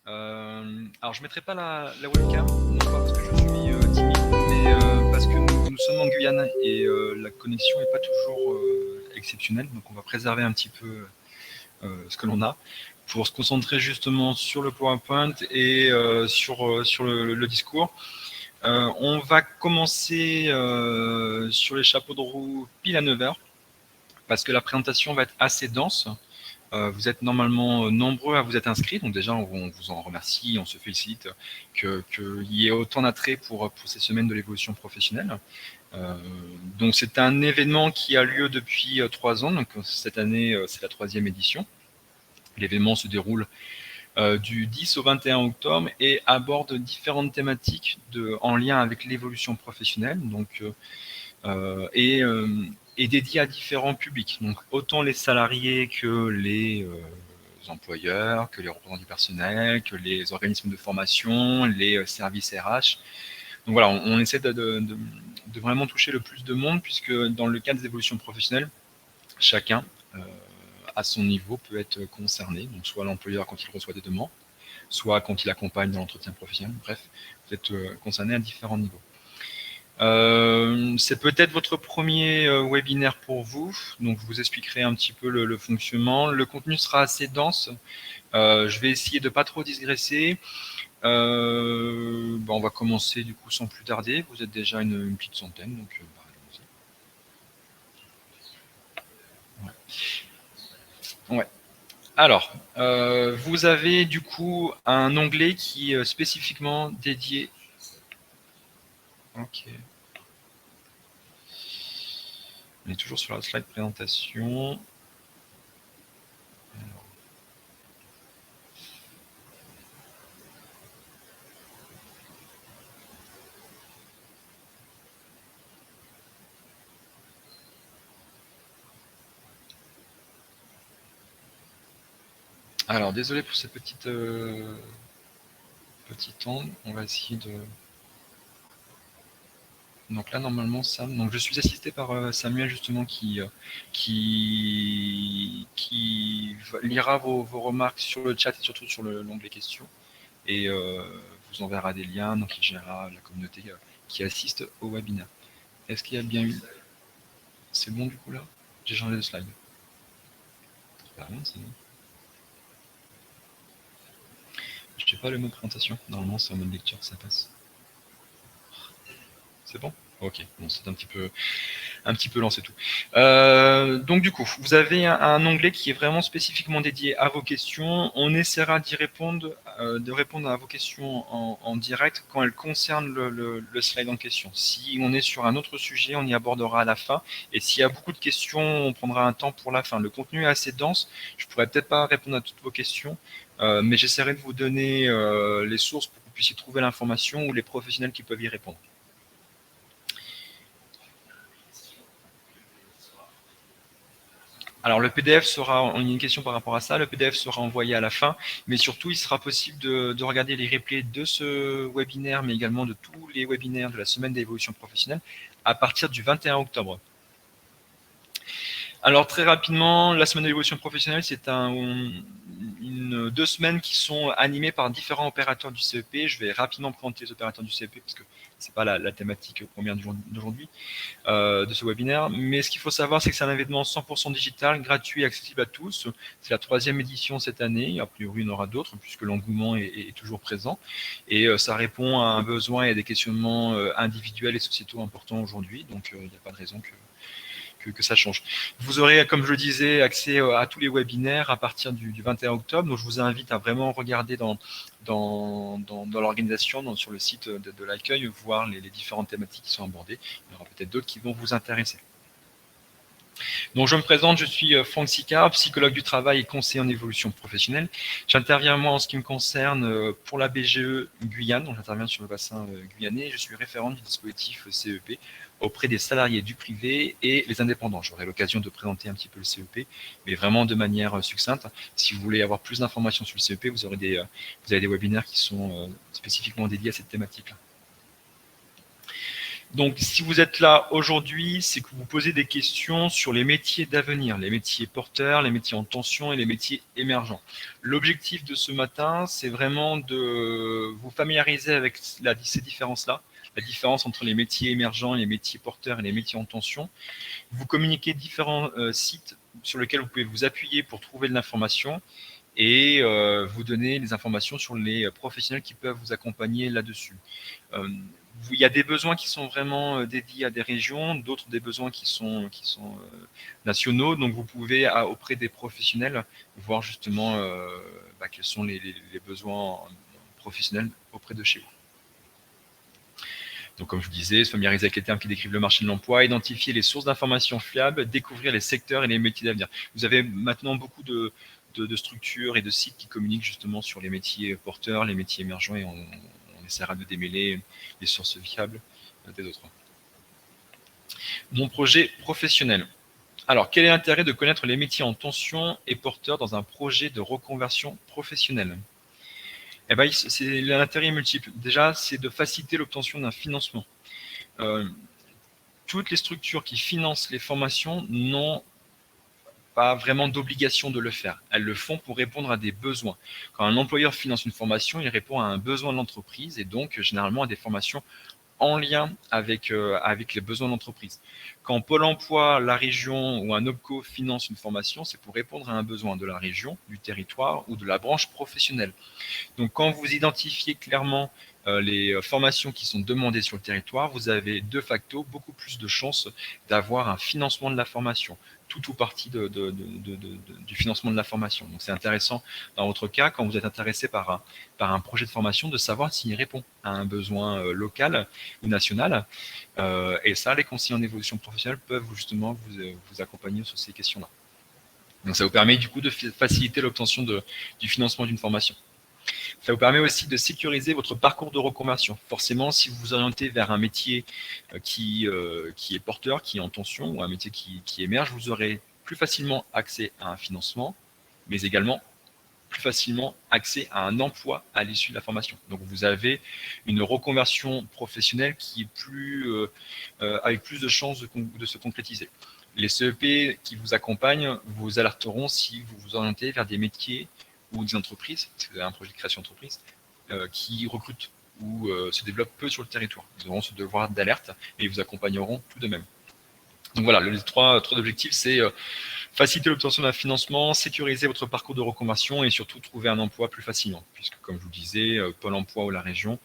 Alors, je ne mettrai pas la webcam, non pas parce que je suis timide, mais parce que nous sommes en Guyane et la connexion n'est pas toujours exceptionnelle. Donc, on va préserver un petit peu ce que l'on a pour se concentrer justement sur le PowerPoint et sur le discours. On va commencer sur les chapeaux de roue pile à 9 heures parce que la présentation va être assez dense. Vous êtes normalement nombreux à vous être inscrits, donc déjà on vous en remercie, on se félicite qu'il y ait autant d'attrait pour ces semaines de l'évolution professionnelle. Donc c'est un événement qui a lieu depuis 3 ans, donc cette année c'est la 3e édition. L'événement se déroule du 10 au 21 octobre et aborde différentes thématiques en lien avec l'évolution professionnelle. Donc, et dédié à différents publics, donc autant les salariés que les employeurs, que les représentants du personnel, que les organismes de formation, les services RH. Donc voilà, on essaie de vraiment toucher le plus de monde, puisque dans le cadre des évolutions professionnelles, chacun, à son niveau, peut être concerné, donc soit l'employeur quand il reçoit des demandes, soit quand il accompagne dans l'entretien professionnel, bref, vous êtes concerné à différents niveaux. C'est peut-être votre premier webinaire pour vous, donc je vous expliquerai un petit peu le fonctionnement. Le contenu sera assez dense, je vais essayer de ne pas trop digresser. On va commencer du coup sans plus tarder, vous êtes déjà une petite centaine, donc allons-y. Ouais. Alors, vous avez du coup un onglet qui est spécifiquement dédié. Ok. On est toujours sur la slide présentation. Alors, désolé pour cette petite onde. On va essayer de... Donc là, normalement, Sam. Donc je suis assisté par Samuel, justement, qui lira vos remarques sur le chat et surtout sur l'onglet questions. Et vous enverra des liens, donc il gérera la communauté qui assiste au webinaire. Est-ce qu'il y a bien eu... C'est bon du coup là? J'ai changé de slide. C'est bon. Je n'ai pas le mode présentation. Normalement, c'est en mode lecture que ça passe. C'est bon? Ok, bon, c'est un petit peu lancé tout. Donc du coup, vous avez un onglet qui est vraiment spécifiquement dédié à vos questions. On essaiera d'y répondre, de répondre à vos questions en direct quand elles concernent le slide en question. Si on est sur un autre sujet, on y abordera à la fin. Et s'il y a beaucoup de questions, on prendra un temps pour la fin. Le contenu est assez dense. Je pourrais peut-être pas répondre à toutes vos questions, mais j'essaierai de vous donner les sources pour que vous puissiez trouver l'information ou les professionnels qui peuvent y répondre. Alors le PDF sera, il y a une question par rapport à ça, le PDF sera envoyé à la fin, mais surtout il sera possible de regarder les replays de ce webinaire, mais également de tous les webinaires de la semaine d'évolution professionnelle à partir du 21 octobre. Alors très rapidement, la semaine d'évolution professionnelle, c'est 2 semaines qui sont animées par différents opérateurs du CEP. Je vais rapidement présenter les opérateurs du CEP parce que ce n'est pas la thématique première d'aujourd'hui, de ce webinaire. Mais ce qu'il faut savoir, c'est que c'est un événement 100% digital, gratuit et accessible à tous. C'est la 3e édition cette année. A priori, il y en aura d'autres puisque l'engouement est toujours présent. Et ça répond à un besoin et à des questionnements individuels et sociétaux importants aujourd'hui. Donc, il n'y a pas de raison que ça change. Vous aurez, comme je le disais, accès à tous les webinaires à partir du 21 octobre. Donc, je vous invite à vraiment regarder dans l'organisation, sur le site de l'accueil, voir les différentes thématiques qui sont abordées. Il y aura peut-être d'autres qui vont vous intéresser. Donc, je me présente, je suis Franck Sicard, psychologue du travail et conseiller en évolution professionnelle. J'interviens, moi, en ce qui me concerne, pour la BGE Guyane. Donc, j'interviens sur le bassin guyanais. Je suis référent du dispositif CEP auprès des salariés du privé et les indépendants. J'aurai l'occasion de présenter un petit peu le CEP, mais vraiment de manière succincte. Si vous voulez avoir plus d'informations sur le CEP, vous avez des webinaires qui sont spécifiquement dédiés à cette thématique-là. Donc, si vous êtes là aujourd'hui, c'est que vous posez des questions sur les métiers d'avenir, les métiers porteurs, les métiers en tension et les métiers émergents. L'objectif de ce matin, c'est vraiment de vous familiariser avec ces différences-là, la différence entre les métiers émergents, les métiers porteurs et les métiers en tension. Vous communiquez différents sites sur lesquels vous pouvez vous appuyer pour trouver de l'information et vous donner les informations sur les professionnels qui peuvent vous accompagner là-dessus. Il y a des besoins qui sont vraiment dédiés à des régions, d'autres des besoins qui sont nationaux. Donc, vous pouvez, auprès des professionnels, voir justement quels sont les besoins professionnels auprès de chez vous. Donc, comme je vous disais, se familiariser avec les termes qui décrivent le marché de l'emploi, identifier les sources d'informations fiables, découvrir les secteurs et les métiers d'avenir. Vous avez maintenant beaucoup de structures et de sites qui communiquent justement sur les métiers porteurs, les métiers émergents, et on essaiera de démêler les sources fiables des autres. Mon projet professionnel. Alors, quel est l'intérêt de connaître les métiers en tension et porteurs dans un projet de reconversion professionnelle? Eh ben, l'intérêt est multiple. Déjà, c'est de faciliter l'obtention d'un financement. Toutes les structures qui financent les formations n'ont pas vraiment d'obligation de le faire. Elles le font pour répondre à des besoins. Quand un employeur finance une formation, il répond à un besoin de l'entreprise et donc généralement à des formations en lien avec les besoins de l'entreprise. Quand Pôle emploi, la région ou un OPCO finance une formation, c'est pour répondre à un besoin de la région, du territoire ou de la branche professionnelle. Donc quand vous identifiez clairement les formations qui sont demandées sur le territoire, vous avez de facto beaucoup plus de chances d'avoir un financement de la formation, tout ou partie du financement de la formation. Donc c'est intéressant dans votre cas, quand vous êtes intéressé par un projet de formation, de savoir s'il répond à un besoin local ou national. Et ça, les conseillers en évolution professionnelle peuvent justement vous accompagner sur ces questions-là. Donc ça vous permet du coup de faciliter l'obtention du financement d'une formation. Ça vous permet aussi de sécuriser votre parcours de reconversion. Forcément, si vous vous orientez vers un métier qui est porteur, qui est en tension, ou un métier qui émerge, vous aurez plus facilement accès à un financement, mais également plus facilement accès à un emploi à l'issue de la formation. Donc vous avez une reconversion professionnelle qui est avec plus de chances de se concrétiser. Les CEP qui vous accompagnent vous alerteront si vous vous orientez vers des métiers ou des entreprises, si vous avez un projet de création d'entreprise, qui recrutent ou se développent peu sur le territoire. Ils auront ce devoir d'alerte et ils vous accompagneront tout de même. Donc voilà, les trois objectifs, c'est faciliter l'obtention d'un financement, sécuriser votre parcours de reconversion et surtout trouver un emploi plus facilement. Puisque, comme je vous le disais, Pôle emploi ou la région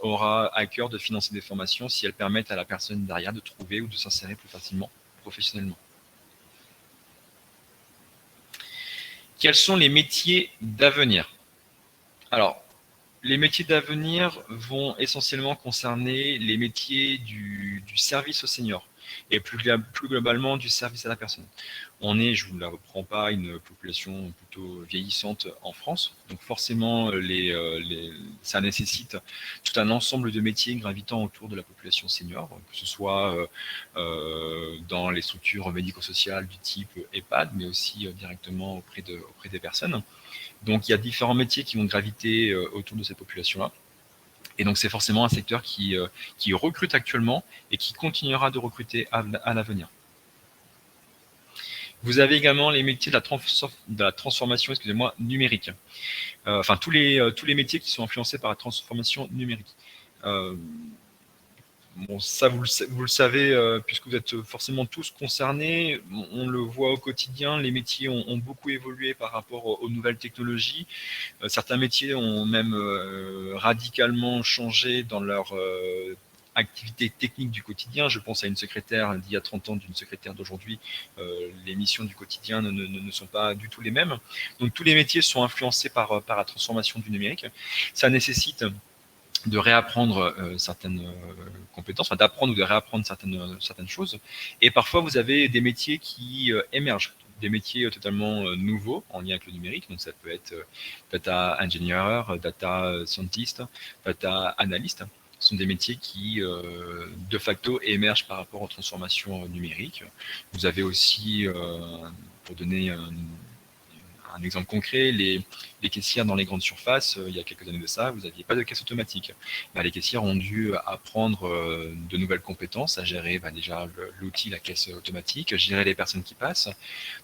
aura à cœur de financer des formations si elles permettent à la personne derrière de trouver ou de s'insérer plus facilement professionnellement. Quels sont les métiers d'avenir? Alors, les métiers d'avenir vont essentiellement concerner les métiers du service aux seniors et plus globalement du service à la personne. On est, je ne vous la reprends pas, une population plutôt vieillissante en France, donc forcément ça nécessite tout un ensemble de métiers gravitant autour de la population senior, que ce soit dans les structures médico-sociales du type EHPAD, mais aussi directement auprès des personnes. Donc il y a différents métiers qui vont graviter autour de cette population-là. Et donc c'est forcément un secteur qui recrute actuellement et qui continuera de recruter à l'avenir. Vous avez également les métiers de la transformation numérique. Enfin, tous les métiers qui sont influencés par la transformation numérique. Bon, ça, vous le savez, puisque vous êtes forcément tous concernés. On le voit au quotidien, les métiers ont beaucoup évolué par rapport aux nouvelles technologies. Certains métiers ont même radicalement changé dans leur activité technique du quotidien. Je pense à une secrétaire d'il y a 30 ans d'une secrétaire d'aujourd'hui. Les missions du quotidien ne sont pas du tout les mêmes. Donc tous les métiers sont influencés par la transformation du numérique. Ça nécessite de réapprendre certaines compétences, enfin d'apprendre ou de réapprendre certaines choses. Et parfois, vous avez des métiers qui émergent, des métiers totalement nouveaux en lien avec le numérique. Donc ça peut être data engineer, data scientist, data analyst. Ce sont des métiers qui, de facto, émergent par rapport aux transformations numériques. Vous avez aussi, pour donner un exemple concret, les caissières dans les grandes surfaces, il y a quelques années de ça, vous n'aviez pas de caisse automatique. Les caissières ont dû apprendre de nouvelles compétences, à gérer déjà l'outil, la caisse automatique, gérer les personnes qui passent.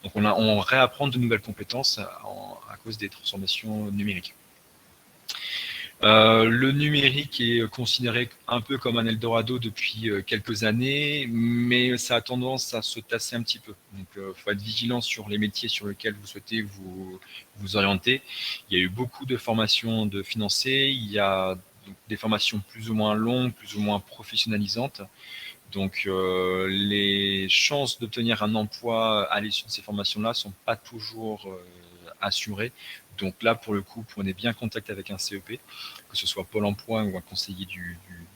Donc on réapprend de nouvelles compétences à cause des transformations numériques. Le numérique est considéré un peu comme un Eldorado depuis quelques années, mais ça a tendance à se tasser un petit peu. Donc, il faut être vigilant sur les métiers sur lesquels vous souhaitez vous orienter. Il y a eu beaucoup de formations de financées, il y a des formations plus ou moins longues, plus ou moins professionnalisantes. Donc, les chances d'obtenir un emploi à l'issue de ces formations-là ne sont pas toujours assurées. Donc là, pour le coup, prenez bien contact avec un CEP, que ce soit Pôle emploi ou un conseiller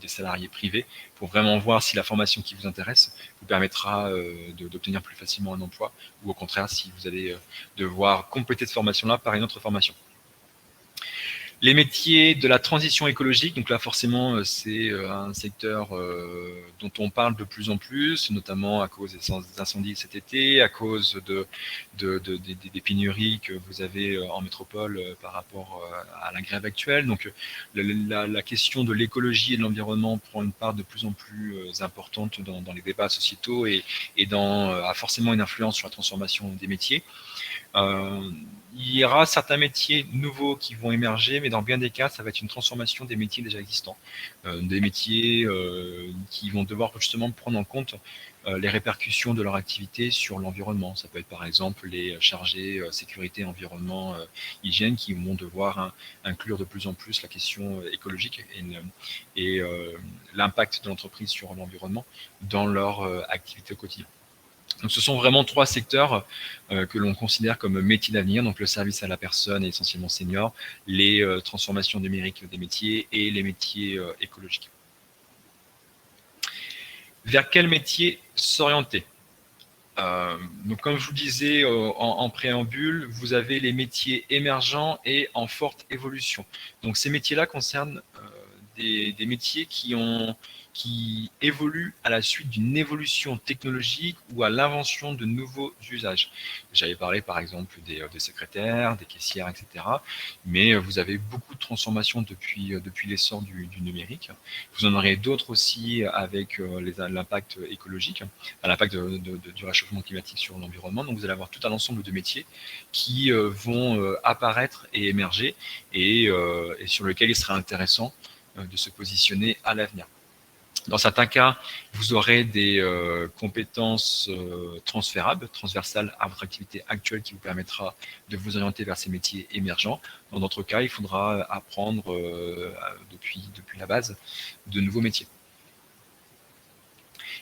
des salariés privés, pour vraiment voir si la formation qui vous intéresse vous permettra d'obtenir plus facilement un emploi, ou au contraire, si vous allez devoir compléter cette formation-là par une autre formation. Les métiers de la transition écologique, donc là forcément c'est un secteur dont on parle de plus en plus, notamment à cause des incendies cet été, à cause des pénuries que vous avez en métropole par rapport à la grève actuelle. Donc la question de l'écologie et de l'environnement prend une part de plus en plus importante dans les débats sociétaux et a forcément une influence sur la transformation des métiers. Il y aura certains métiers nouveaux qui vont émerger, mais dans bien des cas, ça va être une transformation des métiers déjà existants. Des métiers qui vont devoir justement prendre en compte les répercussions de leur activité sur l'environnement. Ça peut être par exemple les chargés sécurité, environnement, hygiène qui vont devoir inclure de plus en plus la question écologique et l'impact de l'entreprise sur l'environnement dans leur activité au quotidien. Donc, ce sont vraiment trois secteurs que l'on considère comme métiers d'avenir, donc le service à la personne et essentiellement senior, les transformations numériques des métiers et les métiers écologiques. Vers quel métier s'orienter ? Donc, comme je vous disais en préambule, vous avez les métiers émergents et en forte évolution. Donc, ces métiers-là concernent des métiers qui évoluent à la suite d'une évolution technologique ou à l'invention de nouveaux usages. J'avais parlé par exemple des secrétaires, des caissières, etc. Mais vous avez beaucoup de transformations depuis l'essor du numérique. Vous en aurez d'autres aussi avec l'impact écologique, l'impact du réchauffement climatique sur l'environnement. Donc vous allez avoir tout un ensemble de métiers qui vont apparaître et émerger et sur lesquels il sera intéressant de se positionner à l'avenir. Dans certains cas, vous aurez des compétences transférables, transversales à votre activité actuelle qui vous permettra de vous orienter vers ces métiers émergents. Dans d'autres cas, il faudra apprendre depuis la base de nouveaux métiers.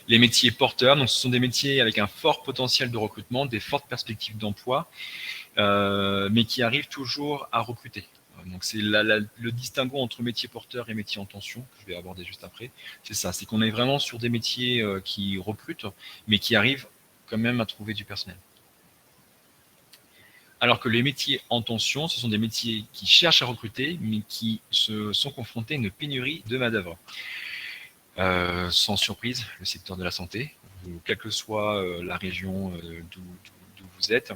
Les métiers porteurs, donc ce sont des métiers avec un fort potentiel de recrutement, des fortes perspectives d'emploi, mais qui arrivent toujours à recruter. Donc c'est le distinguo entre métier porteur et métier en tension, que je vais aborder juste après. C'est ça, c'est qu'on est vraiment sur des métiers qui recrutent, mais qui arrivent quand même à trouver du personnel. Alors que les métiers en tension, ce sont des métiers qui cherchent à recruter, mais qui se sont confrontés à une pénurie de main-d'œuvre. Sans surprise, le secteur de la santé, quelle que soit la région d'où vous êtes,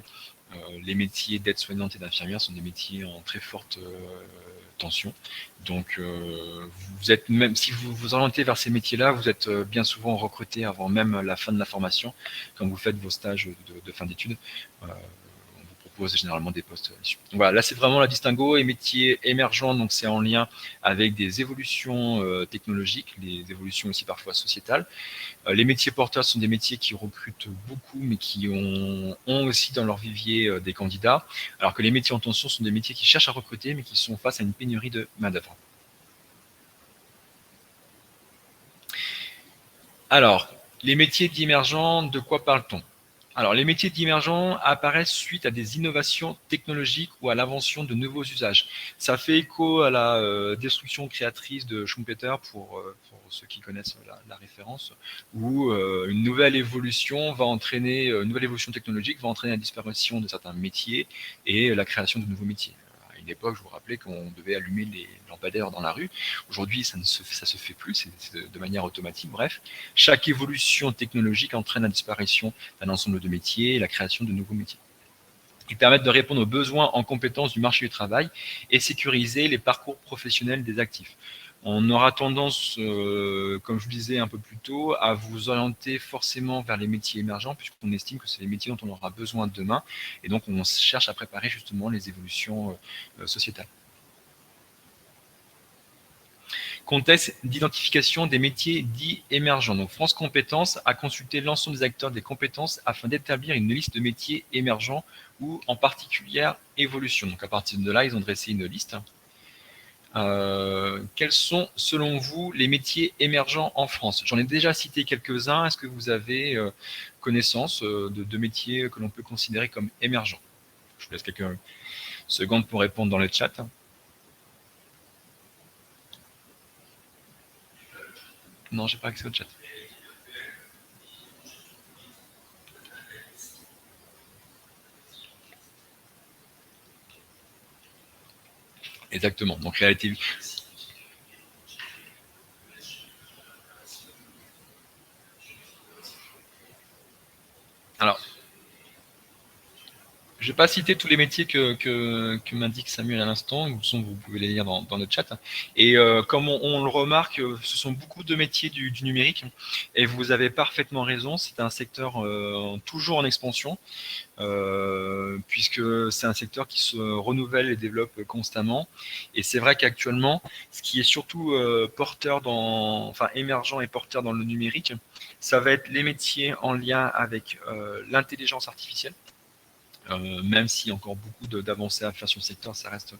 les métiers d'aide-soignante et d'infirmière sont des métiers en très forte tension. Donc, vous êtes, même si vous vous orientez vers ces métiers-là, vous êtes bien souvent recruté avant même la fin de la formation, quand vous faites vos stages de fin d'études. Propose généralement des postes là-dessus. Voilà, là c'est vraiment la distinguo et métiers émergents, donc c'est en lien avec des évolutions technologiques, les évolutions aussi parfois sociétales. Les métiers porteurs sont des métiers qui recrutent beaucoup, mais qui ont aussi dans leur vivier des candidats, alors que les métiers en tension sont des métiers qui cherchent à recruter, mais qui sont face à une pénurie de main-d'œuvre. Alors, les métiers d'émergents, de quoi parle-t-on ? Alors, les métiers d'émergents apparaissent suite à des innovations technologiques ou à l'invention de nouveaux usages. Ça fait écho à la destruction créatrice de Schumpeter, pour ceux qui connaissent la référence, où une nouvelle évolution une nouvelle évolution technologique va entraîner la disparition de certains métiers et la création de nouveaux métiers. À une époque, je vous rappelais qu'on devait allumer les lampadaires dans la rue. Aujourd'hui, ça se fait plus, c'est de manière automatique. Bref, chaque évolution technologique entraîne la disparition d'un ensemble de métiers et la création de nouveaux métiers. Ils permettent de répondre aux besoins en compétences du marché du travail et sécuriser les parcours professionnels des actifs. On aura tendance, comme je vous disais un peu plus tôt, à vous orienter forcément vers les métiers émergents, puisqu'on estime que c'est les métiers dont on aura besoin demain, et donc on cherche à préparer justement les évolutions sociétales. Contexte d'identification des métiers dits émergents. Donc France Compétences a consulté l'ensemble des acteurs des compétences afin d'établir une liste de métiers émergents ou en particulière évolution. Donc à partir de là, ils ont dressé une liste. Quels sont, selon vous, les métiers émergents en France? J'en ai déjà cité quelques-uns. Est-ce que vous avez connaissance de métiers que l'on peut considérer comme émergents? Je vous laisse quelques secondes pour répondre dans le chat. Non, j'ai pas accès au chat. Exactement. Donc réalité. Alors, je ne vais pas citer tous les métiers que m'indique Samuel à l'instant, vous pouvez les lire dans le chat. Et comme on le remarque, ce sont beaucoup de métiers du numérique, et vous avez parfaitement raison, c'est un secteur toujours en expansion, puisque c'est un secteur qui se renouvelle et développe constamment. Et c'est vrai qu'actuellement, ce qui est surtout émergent et porteur dans le numérique, ça va être les métiers en lien avec l'intelligence artificielle. Même s'il y a encore beaucoup d'avancées à faire sur le secteur, ça reste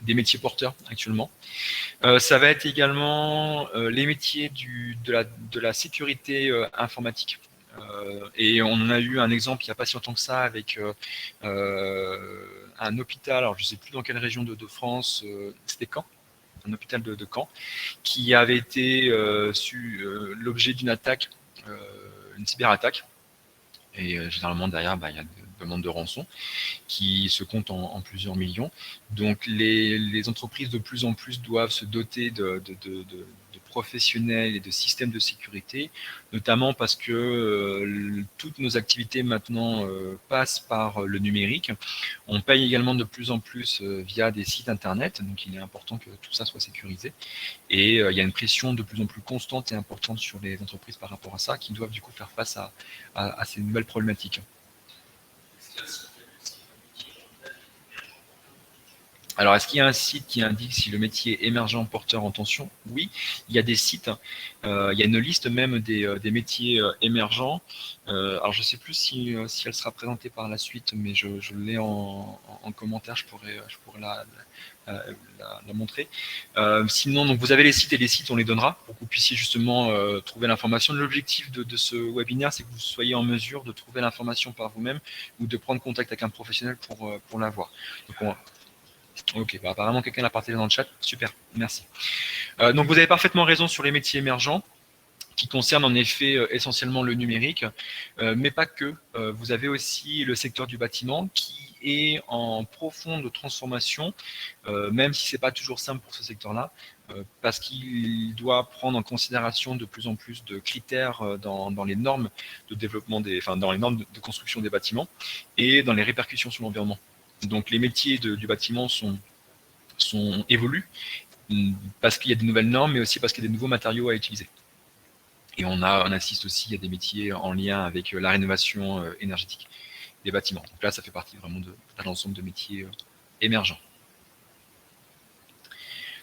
des métiers porteurs actuellement. Ça va être également les métiers de la sécurité informatique. Et on a eu un exemple il n'y a pas si longtemps que ça avec un hôpital, alors je ne sais plus dans quelle région de France, c'était Caen, un hôpital de Caen, qui avait été l'objet d'une attaque, une cyberattaque. Et généralement, derrière, il y a des demandes de rançon qui se comptent en plusieurs millions. Donc, les entreprises, de plus en plus, doivent se doter de professionnels et de systèmes de sécurité, notamment parce que toutes nos activités maintenant passent par le numérique. On paye également de plus en plus via des sites internet, donc il est important que tout ça soit sécurisé. Et il y a une pression de plus en plus constante et importante sur les entreprises par rapport à ça, qui doivent du coup faire face à ces nouvelles problématiques. Alors, est-ce qu'il y a un site qui indique si le métier est émergent porteur en tension? Oui, il y a des sites. Il y a une liste même des métiers émergents. Alors, je ne sais plus si elle sera présentée par la suite, mais je l'ai en commentaire, je pourrais la montrer. Sinon, donc, vous avez les sites, et les sites, on les donnera pour que vous puissiez justement trouver l'information. L'objectif de ce webinaire, c'est que vous soyez en mesure de trouver l'information par vous-même ou de prendre contact avec un professionnel pour l'avoir. Donc, ok, apparemment quelqu'un l'a partagé dans le chat, super, merci. Donc vous avez parfaitement raison sur les métiers émergents, qui concernent en effet essentiellement le numérique, mais pas que. Vous avez aussi le secteur du bâtiment qui est en profonde transformation, même si ce n'est pas toujours simple pour ce secteur-là, parce qu'il doit prendre en considération de plus en plus de critères dans les normes de développement, dans les normes de construction des bâtiments et dans les répercussions sur l'environnement. Donc les métiers du bâtiment évoluent parce qu'il y a des nouvelles normes, mais aussi parce qu'il y a des nouveaux matériaux à utiliser. Et on assiste aussi à des métiers en lien avec la rénovation énergétique des bâtiments. Donc là, ça fait partie vraiment de l'ensemble de métiers émergents.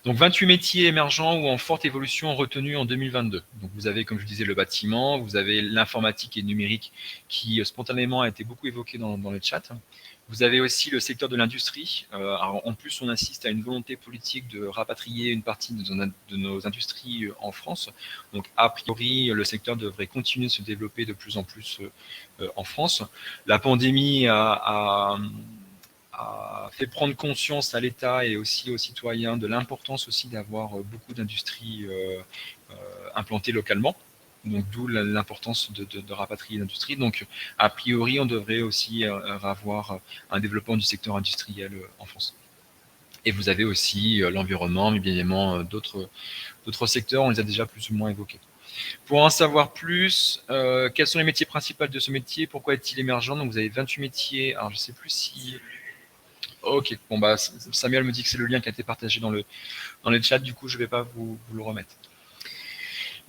Donc 28 métiers émergents ou en forte évolution retenus en 2022. Donc vous avez, comme je disais, le bâtiment, vous avez l'informatique et le numérique qui spontanément a été beaucoup évoqué dans le chat. Vous avez aussi le secteur de l'industrie. En plus, on assiste à une volonté politique de rapatrier une partie de nos industries en France. Donc, a priori, le secteur devrait continuer de se développer de plus en plus en France. La pandémie a fait prendre conscience à l'État et aussi aux citoyens de l'importance aussi d'avoir beaucoup d'industries implantées localement. Donc d'où l'importance de rapatrier l'industrie. Donc a priori, on devrait aussi avoir un développement du secteur industriel en France. Et vous avez aussi l'environnement, mais bien évidemment d'autres secteurs, on les a déjà plus ou moins évoqués. Pour en savoir plus, quels sont les métiers principaux de ce métier? Pourquoi est-il émergent? Donc vous avez 28 métiers. Alors je ne sais plus si... Ok, bon bah Samuel me dit que c'est le lien qui a été partagé dans le chat, du coup je ne vais pas vous le remettre.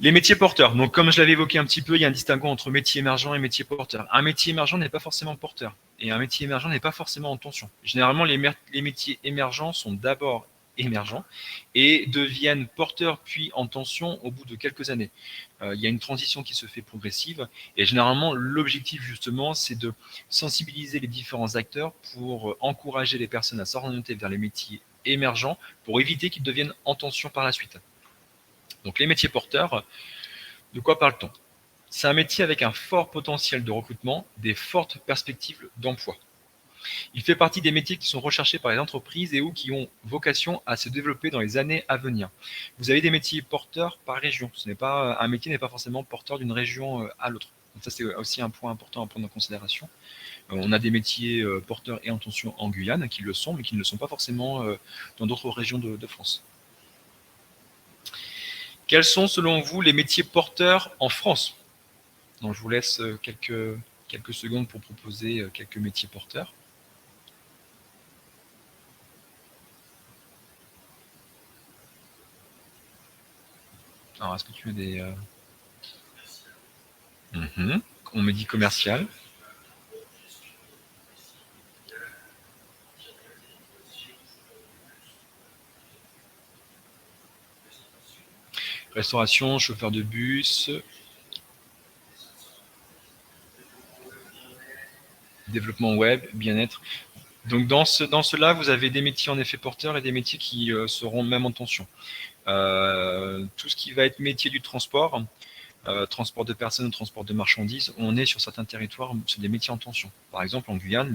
Les métiers porteurs. Donc, comme je l'avais évoqué un petit peu, il y a un distinguo entre métier émergent et métier porteur. Un métier émergent n'est pas forcément porteur. Et un métier émergent n'est pas forcément en tension. Généralement, les métiers émergents sont d'abord émergents et deviennent porteurs puis en tension au bout de quelques années. Il y a une transition qui se fait progressive et généralement, l'objectif justement, c'est de sensibiliser les différents acteurs pour encourager les personnes à s'orienter vers les métiers émergents pour éviter qu'ils deviennent en tension par la suite. Donc les métiers porteurs, de quoi parle-t-on? C'est un métier avec un fort potentiel de recrutement, des fortes perspectives d'emploi. Il fait partie des métiers qui sont recherchés par les entreprises et ou qui ont vocation à se développer dans les années à venir. Vous avez des métiers porteurs par région. Un métier n'est pas forcément porteur d'une région à l'autre. Donc ça, c'est aussi un point important à prendre en considération. On a des métiers porteurs et en tension en Guyane qui le sont, mais qui ne le sont pas forcément dans d'autres régions de France. Quels sont, selon vous, les métiers porteurs en France? Donc, je vous laisse quelques secondes pour proposer quelques métiers porteurs. Alors, est-ce que tu as des... On me dit commercial. Restauration, chauffeur de bus. Développement web, bien-être. Donc dans cela, vous avez des métiers en effet porteurs et des métiers qui seront même en tension. Tout ce qui va être métier du transport, transport de personnes, transport de marchandises, on est sur certains territoires sur des métiers en tension. Par exemple, en Guyane,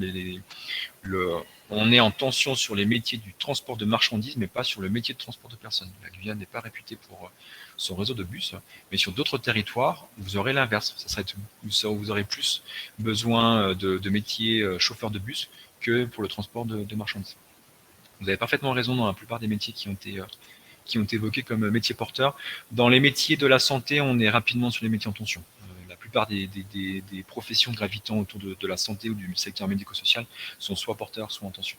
on est en tension sur les métiers du transport de marchandises, mais pas sur le métier de transport de personnes. La Guyane n'est pas réputée pour son réseau de bus, mais sur d'autres territoires, vous aurez l'inverse. Vous aurez plus besoin de métiers chauffeurs de bus que pour le transport de marchandises. Vous avez parfaitement raison dans la plupart des métiers qui ont été évoqués comme métiers porteurs. Dans les métiers de la santé, on est rapidement sur les métiers en tension. La plupart des professions gravitant autour de la santé ou du secteur médico-social sont soit porteurs, soit en tension.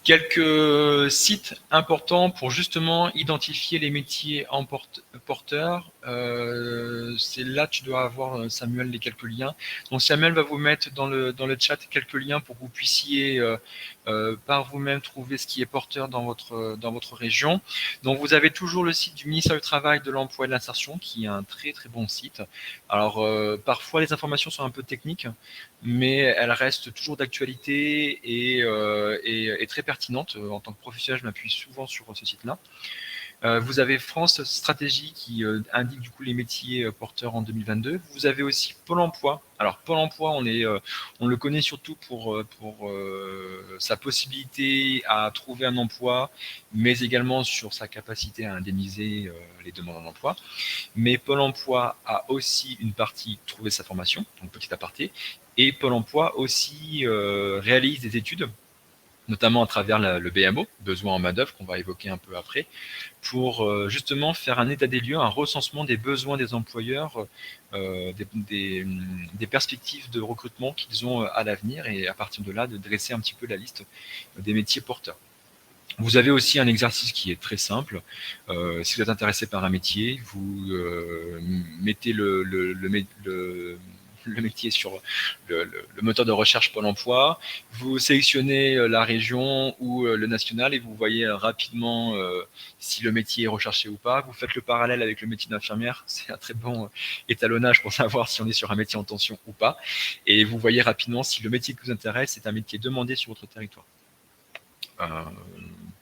Quelques sites importants pour justement identifier les métiers en porteurs. C'est là tu dois avoir, Samuel, les quelques liens. Donc Samuel va vous mettre dans le chat quelques liens pour que vous puissiez par vous-même trouver ce qui est porteur dans votre région. Donc vous avez toujours le site du ministère du Travail, de l'Emploi et de l'Insertion qui est un très très bon site. Alors parfois les informations sont un peu techniques, mais elles restent toujours d'actualité et très pertinentes. En tant que professionnel, je m'appuie souvent sur ce site-là. Vous avez France Stratégie qui indique du coup les métiers porteurs en 2022. Vous avez aussi Pôle Emploi. Alors Pôle Emploi, on le connaît surtout pour sa possibilité à trouver un emploi, mais également sur sa capacité à indemniser les demandeurs d'emploi. Mais Pôle Emploi a aussi une partie trouver sa formation, donc petit aparté, et Pôle Emploi aussi réalise des études, notamment à travers le BMO, besoin en main-d'œuvre, qu'on va évoquer un peu après, pour justement faire un état des lieux, un recensement des besoins des employeurs, des perspectives de recrutement qu'ils ont à l'avenir, et à partir de là, de dresser un petit peu la liste des métiers porteurs. Vous avez aussi un exercice qui est très simple. Si vous êtes intéressé par un métier, vous mettez le métier sur le moteur de recherche Pôle emploi, vous sélectionnez la région ou le national et vous voyez rapidement si le métier est recherché ou pas. Vous faites le parallèle avec le métier d'infirmière, c'est un très bon étalonnage pour savoir si on est sur un métier en tension ou pas. Et vous voyez rapidement si le métier qui vous intéresse est un métier demandé sur votre territoire.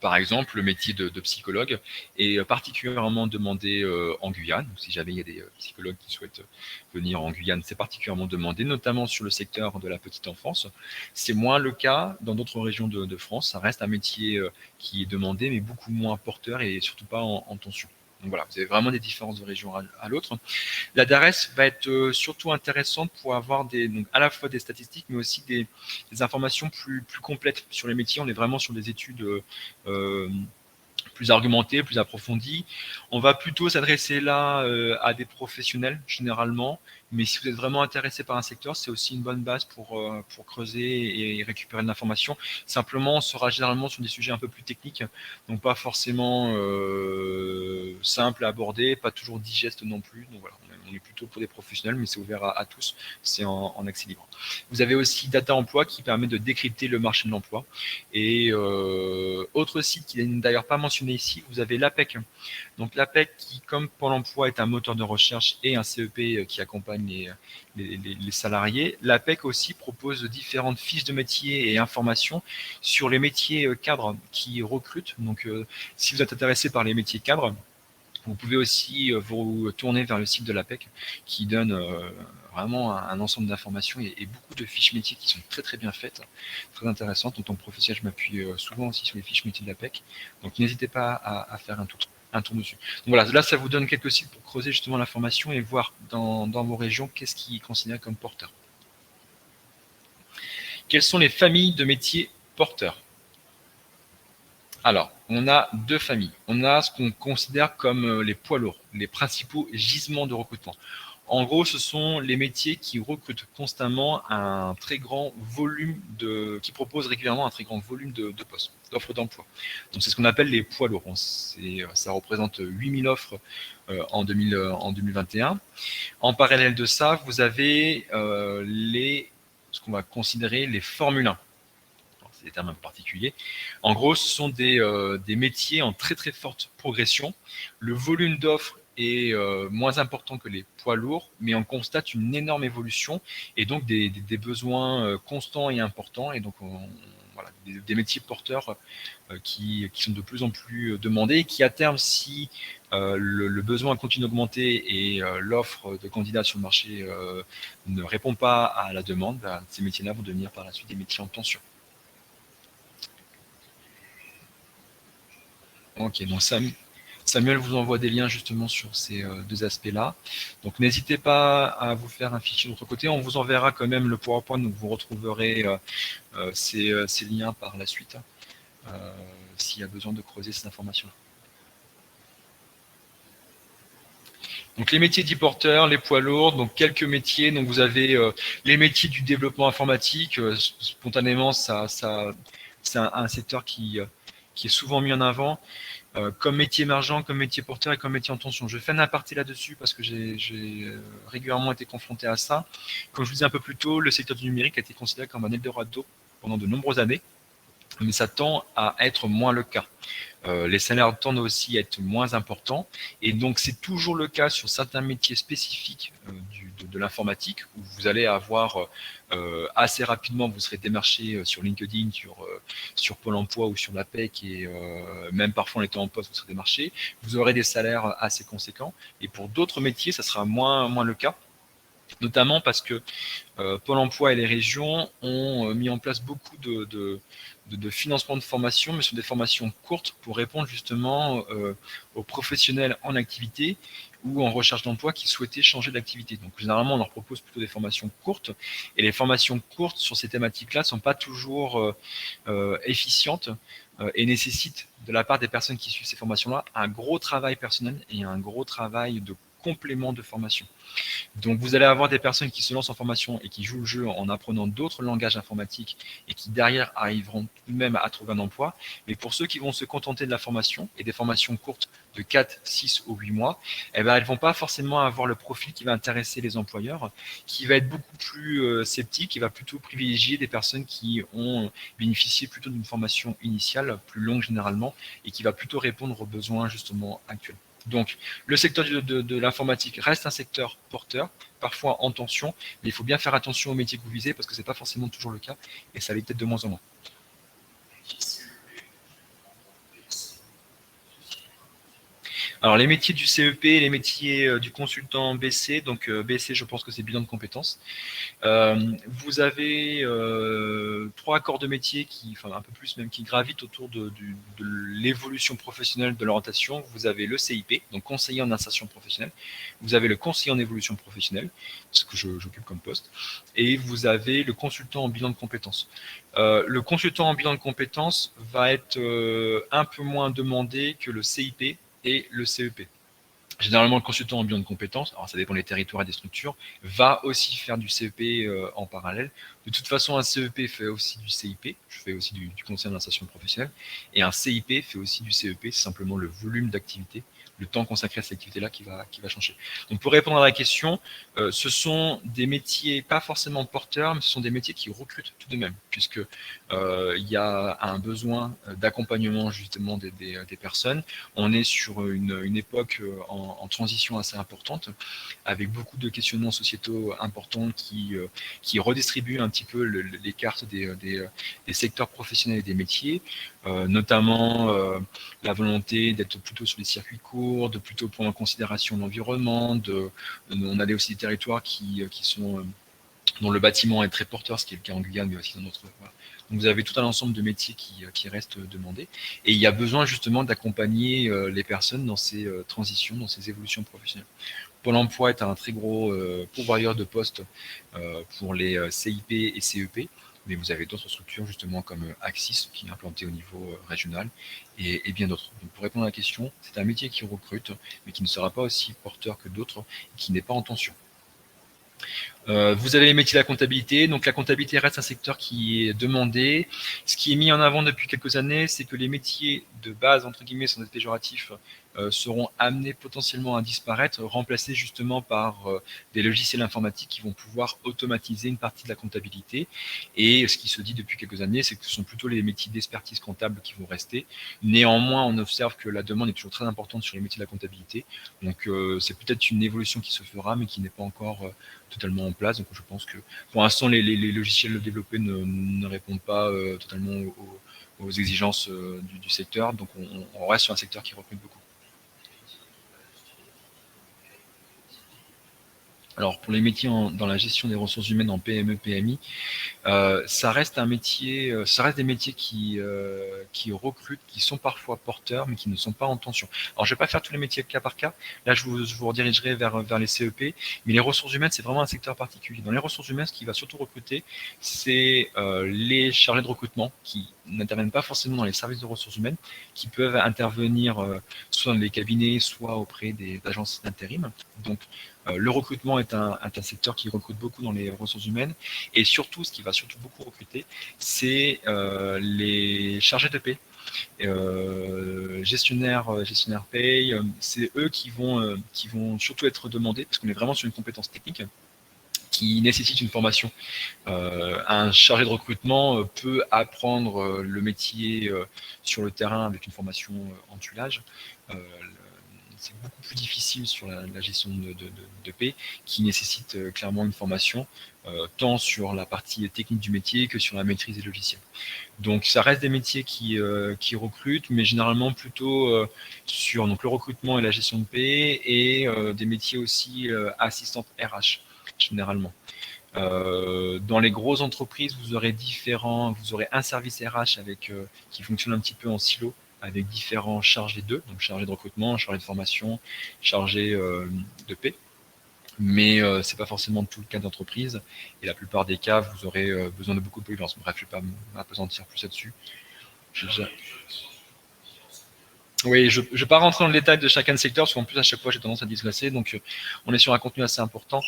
Par exemple, le métier de psychologue est particulièrement demandé en Guyane. Si jamais il y a des psychologues qui souhaitent venir en Guyane, c'est particulièrement demandé, notamment sur le secteur de la petite enfance. C'est moins le cas dans d'autres régions de France. Ça reste un métier qui est demandé, mais beaucoup moins porteur et surtout pas en tension. Donc voilà, vous avez vraiment des différences de région à l'autre. La DARES va être surtout intéressante pour avoir donc à la fois des statistiques, mais aussi des informations plus complètes sur les métiers. On est vraiment sur des études plus argumenté, plus approfondi. On va plutôt s'adresser là à des professionnels généralement, mais si vous êtes vraiment intéressé par un secteur, c'est aussi une bonne base pour creuser et récupérer de l'information. Simplement, on sera généralement sur des sujets un peu plus techniques, donc pas forcément simple à aborder, pas toujours digeste non plus. Donc voilà, on est plutôt pour des professionnels, mais c'est ouvert à tous, c'est en accès libre. Vous avez aussi Data Emploi qui permet de décrypter le marché de l'emploi. Et autre site qui n'est d'ailleurs pas mentionné ici, vous avez l'APEC. Donc l'APEC qui, comme Pôle emploi, est un moteur de recherche et un CEP qui accompagne les salariés. L'APEC aussi propose différentes fiches de métiers et informations sur les métiers cadres qui recrutent. Donc si vous êtes intéressé par les métiers cadres, vous pouvez aussi vous tourner vers le site de l'APEC qui donne vraiment un ensemble d'informations et beaucoup de fiches métiers qui sont très très bien faites, très intéressantes. En tant que professionnel, je m'appuie souvent aussi sur les fiches métiers de l'APEC. Donc n'hésitez pas à faire un tour dessus. Donc voilà, là ça vous donne quelques sites pour creuser justement l'information et voir dans vos régions qu'est-ce qui est considéré comme porteur. Quelles sont les familles de métiers porteurs? Alors, on a deux familles. On a ce qu'on considère comme les poids lourds, les principaux gisements de recrutement. En gros, ce sont les métiers qui recrutent constamment un très grand volume qui proposent régulièrement un très grand volume de postes, d'offres d'emploi. Donc, c'est ce qu'on appelle les poids lourds. Ça représente 8000 offres en 2021. En parallèle de ça, vous avez ce qu'on va considérer les Formule 1. C'est des termes un peu particuliers. En gros, ce sont des métiers en très très forte progression. Le volume d'offres est moins important que les poids lourds, mais on constate une énorme évolution et donc des besoins constants et importants. Et donc, voilà, des métiers porteurs qui sont de plus en plus demandés et qui, à terme, si le besoin continue d'augmenter et l'offre de candidats sur le marché ne répond pas à la demande, ces métiers-là vont devenir par la suite des métiers en tension. Ok, donc Samuel vous envoie des liens justement sur ces deux aspects-là. Donc n'hésitez pas à vous faire un fichier de l'autre côté. On vous enverra quand même le PowerPoint, donc vous retrouverez ces liens par la suite s'il y a besoin de creuser ces informations-là. Donc les métiers dits porteurs, les poids lourds, donc quelques métiers. Donc vous avez les métiers du développement informatique. Spontanément, c'est un secteur qui est souvent mis en avant. Comme métier émergent, comme métier porteur et comme métier en tension. Je fais un aparté là-dessus parce que j'ai régulièrement été confronté à ça. Comme je vous disais un peu plus tôt, le secteur du numérique a été considéré comme un Eldorado pendant de nombreuses années, mais ça tend à être moins le cas. Les salaires tendent aussi à être moins importants et donc c'est toujours le cas sur certains métiers spécifiques de l'informatique où vous allez avoir assez rapidement, vous serez démarché sur LinkedIn, sur Pôle emploi ou sur l'APEC et même parfois en étant en poste, vous serez démarché. Vous aurez des salaires assez conséquents et pour d'autres métiers, ça sera moins le cas. Notamment parce que Pôle emploi et les régions ont mis en place beaucoup de financement de formation, mais sur des formations courtes pour répondre justement aux professionnels en activité ou en recherche d'emploi qui souhaitaient changer d'activité. Donc généralement, on leur propose plutôt des formations courtes, et les formations courtes sur ces thématiques-là ne sont pas toujours efficientes et nécessitent de la part des personnes qui suivent ces formations-là un gros travail personnel et un gros travail de complément de formation. Donc vous allez avoir des personnes qui se lancent en formation et qui jouent le jeu en apprenant d'autres langages informatiques et qui derrière arriveront tout de même à trouver un emploi. Mais pour ceux qui vont se contenter de la formation et des formations courtes de 4, 6 ou 8 mois, eh ben, elles ne vont pas forcément avoir le profil qui va intéresser les employeurs, qui va être beaucoup plus sceptique, qui va plutôt privilégier des personnes qui ont bénéficié plutôt d'une formation initiale, plus longue généralement, et qui va plutôt répondre aux besoins justement actuels. Donc, le secteur de l'informatique reste un secteur porteur, parfois en tension, mais il faut bien faire attention aux métiers que vous visez parce que ce n'est pas forcément toujours le cas et ça l'est peut-être de moins en moins. Alors, les métiers du CEP, les métiers du consultant BC, donc BC, je pense que c'est bilan de compétences. Vous avez 3 corps de métier, enfin un peu plus même, qui gravitent autour de l'évolution professionnelle de l'orientation. Vous avez le CIP, donc conseiller en insertion professionnelle. Vous avez le conseiller en évolution professionnelle, ce que j'occupe comme poste. Et vous avez le consultant en bilan de compétences. Le consultant en bilan de compétences va être un peu moins demandé que le CIP et le CEP. Généralement, le consultant en bilan de compétences, alors ça dépend des territoires et des structures, va aussi faire du CEP en parallèle. De toute façon, un CEP fait aussi du CIP, je fais aussi du conseil en insertion professionnelle, et un CIP fait aussi du CEP, c'est simplement le volume d'activité, le temps consacré à cette activité-là qui va changer. Donc pour répondre à la question, ce sont des métiers pas forcément porteurs, mais ce sont des métiers qui recrutent tout de même, puisque il y a un besoin d'accompagnement justement des personnes. On est sur une époque en transition assez importante, avec beaucoup de questionnements sociétaux importants qui redistribuent un petit peu les cartes des secteurs professionnels et des métiers, notamment la volonté d'être plutôt sur les circuits courts, de plutôt prendre en considération l'environnement. On a aussi des territoires qui sont dont le bâtiment est très porteur, ce qui est le cas en Guyane, mais aussi dans d'autres. Voilà. Donc vous avez tout un ensemble de métiers qui restent demandés. Et il y a besoin justement d'accompagner les personnes dans ces transitions, dans ces évolutions professionnelles. Pôle emploi est un très gros pourvoyeur de postes pour les CIP et CEP, mais vous avez d'autres structures justement comme Axis qui est implanté au niveau régional et bien d'autres. Donc pour répondre à la question, c'est un métier qui recrute, mais qui ne sera pas aussi porteur que d'autres, qui n'est pas en tension. Vous avez les métiers de la comptabilité. Donc la comptabilité reste un secteur qui est demandé. Ce qui est mis en avant depuis quelques années, c'est que les métiers de base, entre guillemets, sans être péjoratifs, seront amenés potentiellement à disparaître, remplacés justement par des logiciels informatiques qui vont pouvoir automatiser une partie de la comptabilité. Et ce qui se dit depuis quelques années, c'est que ce sont plutôt les métiers d'expertise comptable qui vont rester. Néanmoins, on observe que la demande est toujours très importante sur les métiers de la comptabilité. Donc c'est peut-être une évolution qui se fera, mais qui n'est pas encore totalement en place. Donc je pense que pour l'instant, les logiciels développés ne répondent pas totalement aux exigences du secteur. Donc on reste sur un secteur qui recrute beaucoup. Alors pour les métiers dans la gestion des ressources humaines en PME, PMI, ça reste un métier, ça reste des métiers qui recrutent, qui sont parfois porteurs, mais qui ne sont pas en tension. Alors je vais pas faire tous les métiers cas par cas. Là, je vous redirigerai vers les CEP, mais les ressources humaines, c'est vraiment un secteur particulier. Dans les ressources humaines, ce qui va surtout recruter, c'est les chargés de recrutement qui n'interviennent pas forcément dans les services de ressources humaines, qui peuvent intervenir soit dans les cabinets, soit auprès des agences d'intérim. Donc le recrutement est un secteur qui recrute beaucoup dans les ressources humaines, et surtout, ce qui va surtout beaucoup recruter, c'est les chargés de paie, gestionnaires paye. C'est eux qui vont surtout être demandés, parce qu'on est vraiment sur une compétence technique qui nécessite une formation. Un chargé de recrutement peut apprendre le métier sur le terrain avec une formation en tuilage. C'est beaucoup plus difficile sur la gestion de paie, qui nécessite clairement une formation, tant sur la partie technique du métier que sur la maîtrise des logiciels. Donc ça reste des métiers qui recrutent, mais généralement plutôt sur donc, le recrutement et la gestion de paie, et des métiers aussi assistantes RH, généralement. Dans les grosses entreprises, vous aurez un service RH qui fonctionne un petit peu en silo, avec différents chargés d'eux, donc chargés de recrutement, chargés de formation, chargés de paie. Mais ce n'est pas forcément tout le cas d'entreprise, et la plupart des cas, vous aurez besoin de beaucoup de polyvalence. Bref, je ne vais pas m'appesantir plus là-dessus. Oui, je ne vais pas rentrer dans le détail de chacun des secteurs, parce qu'en plus, à chaque fois, j'ai tendance à digresser, donc on est sur un contenu assez important.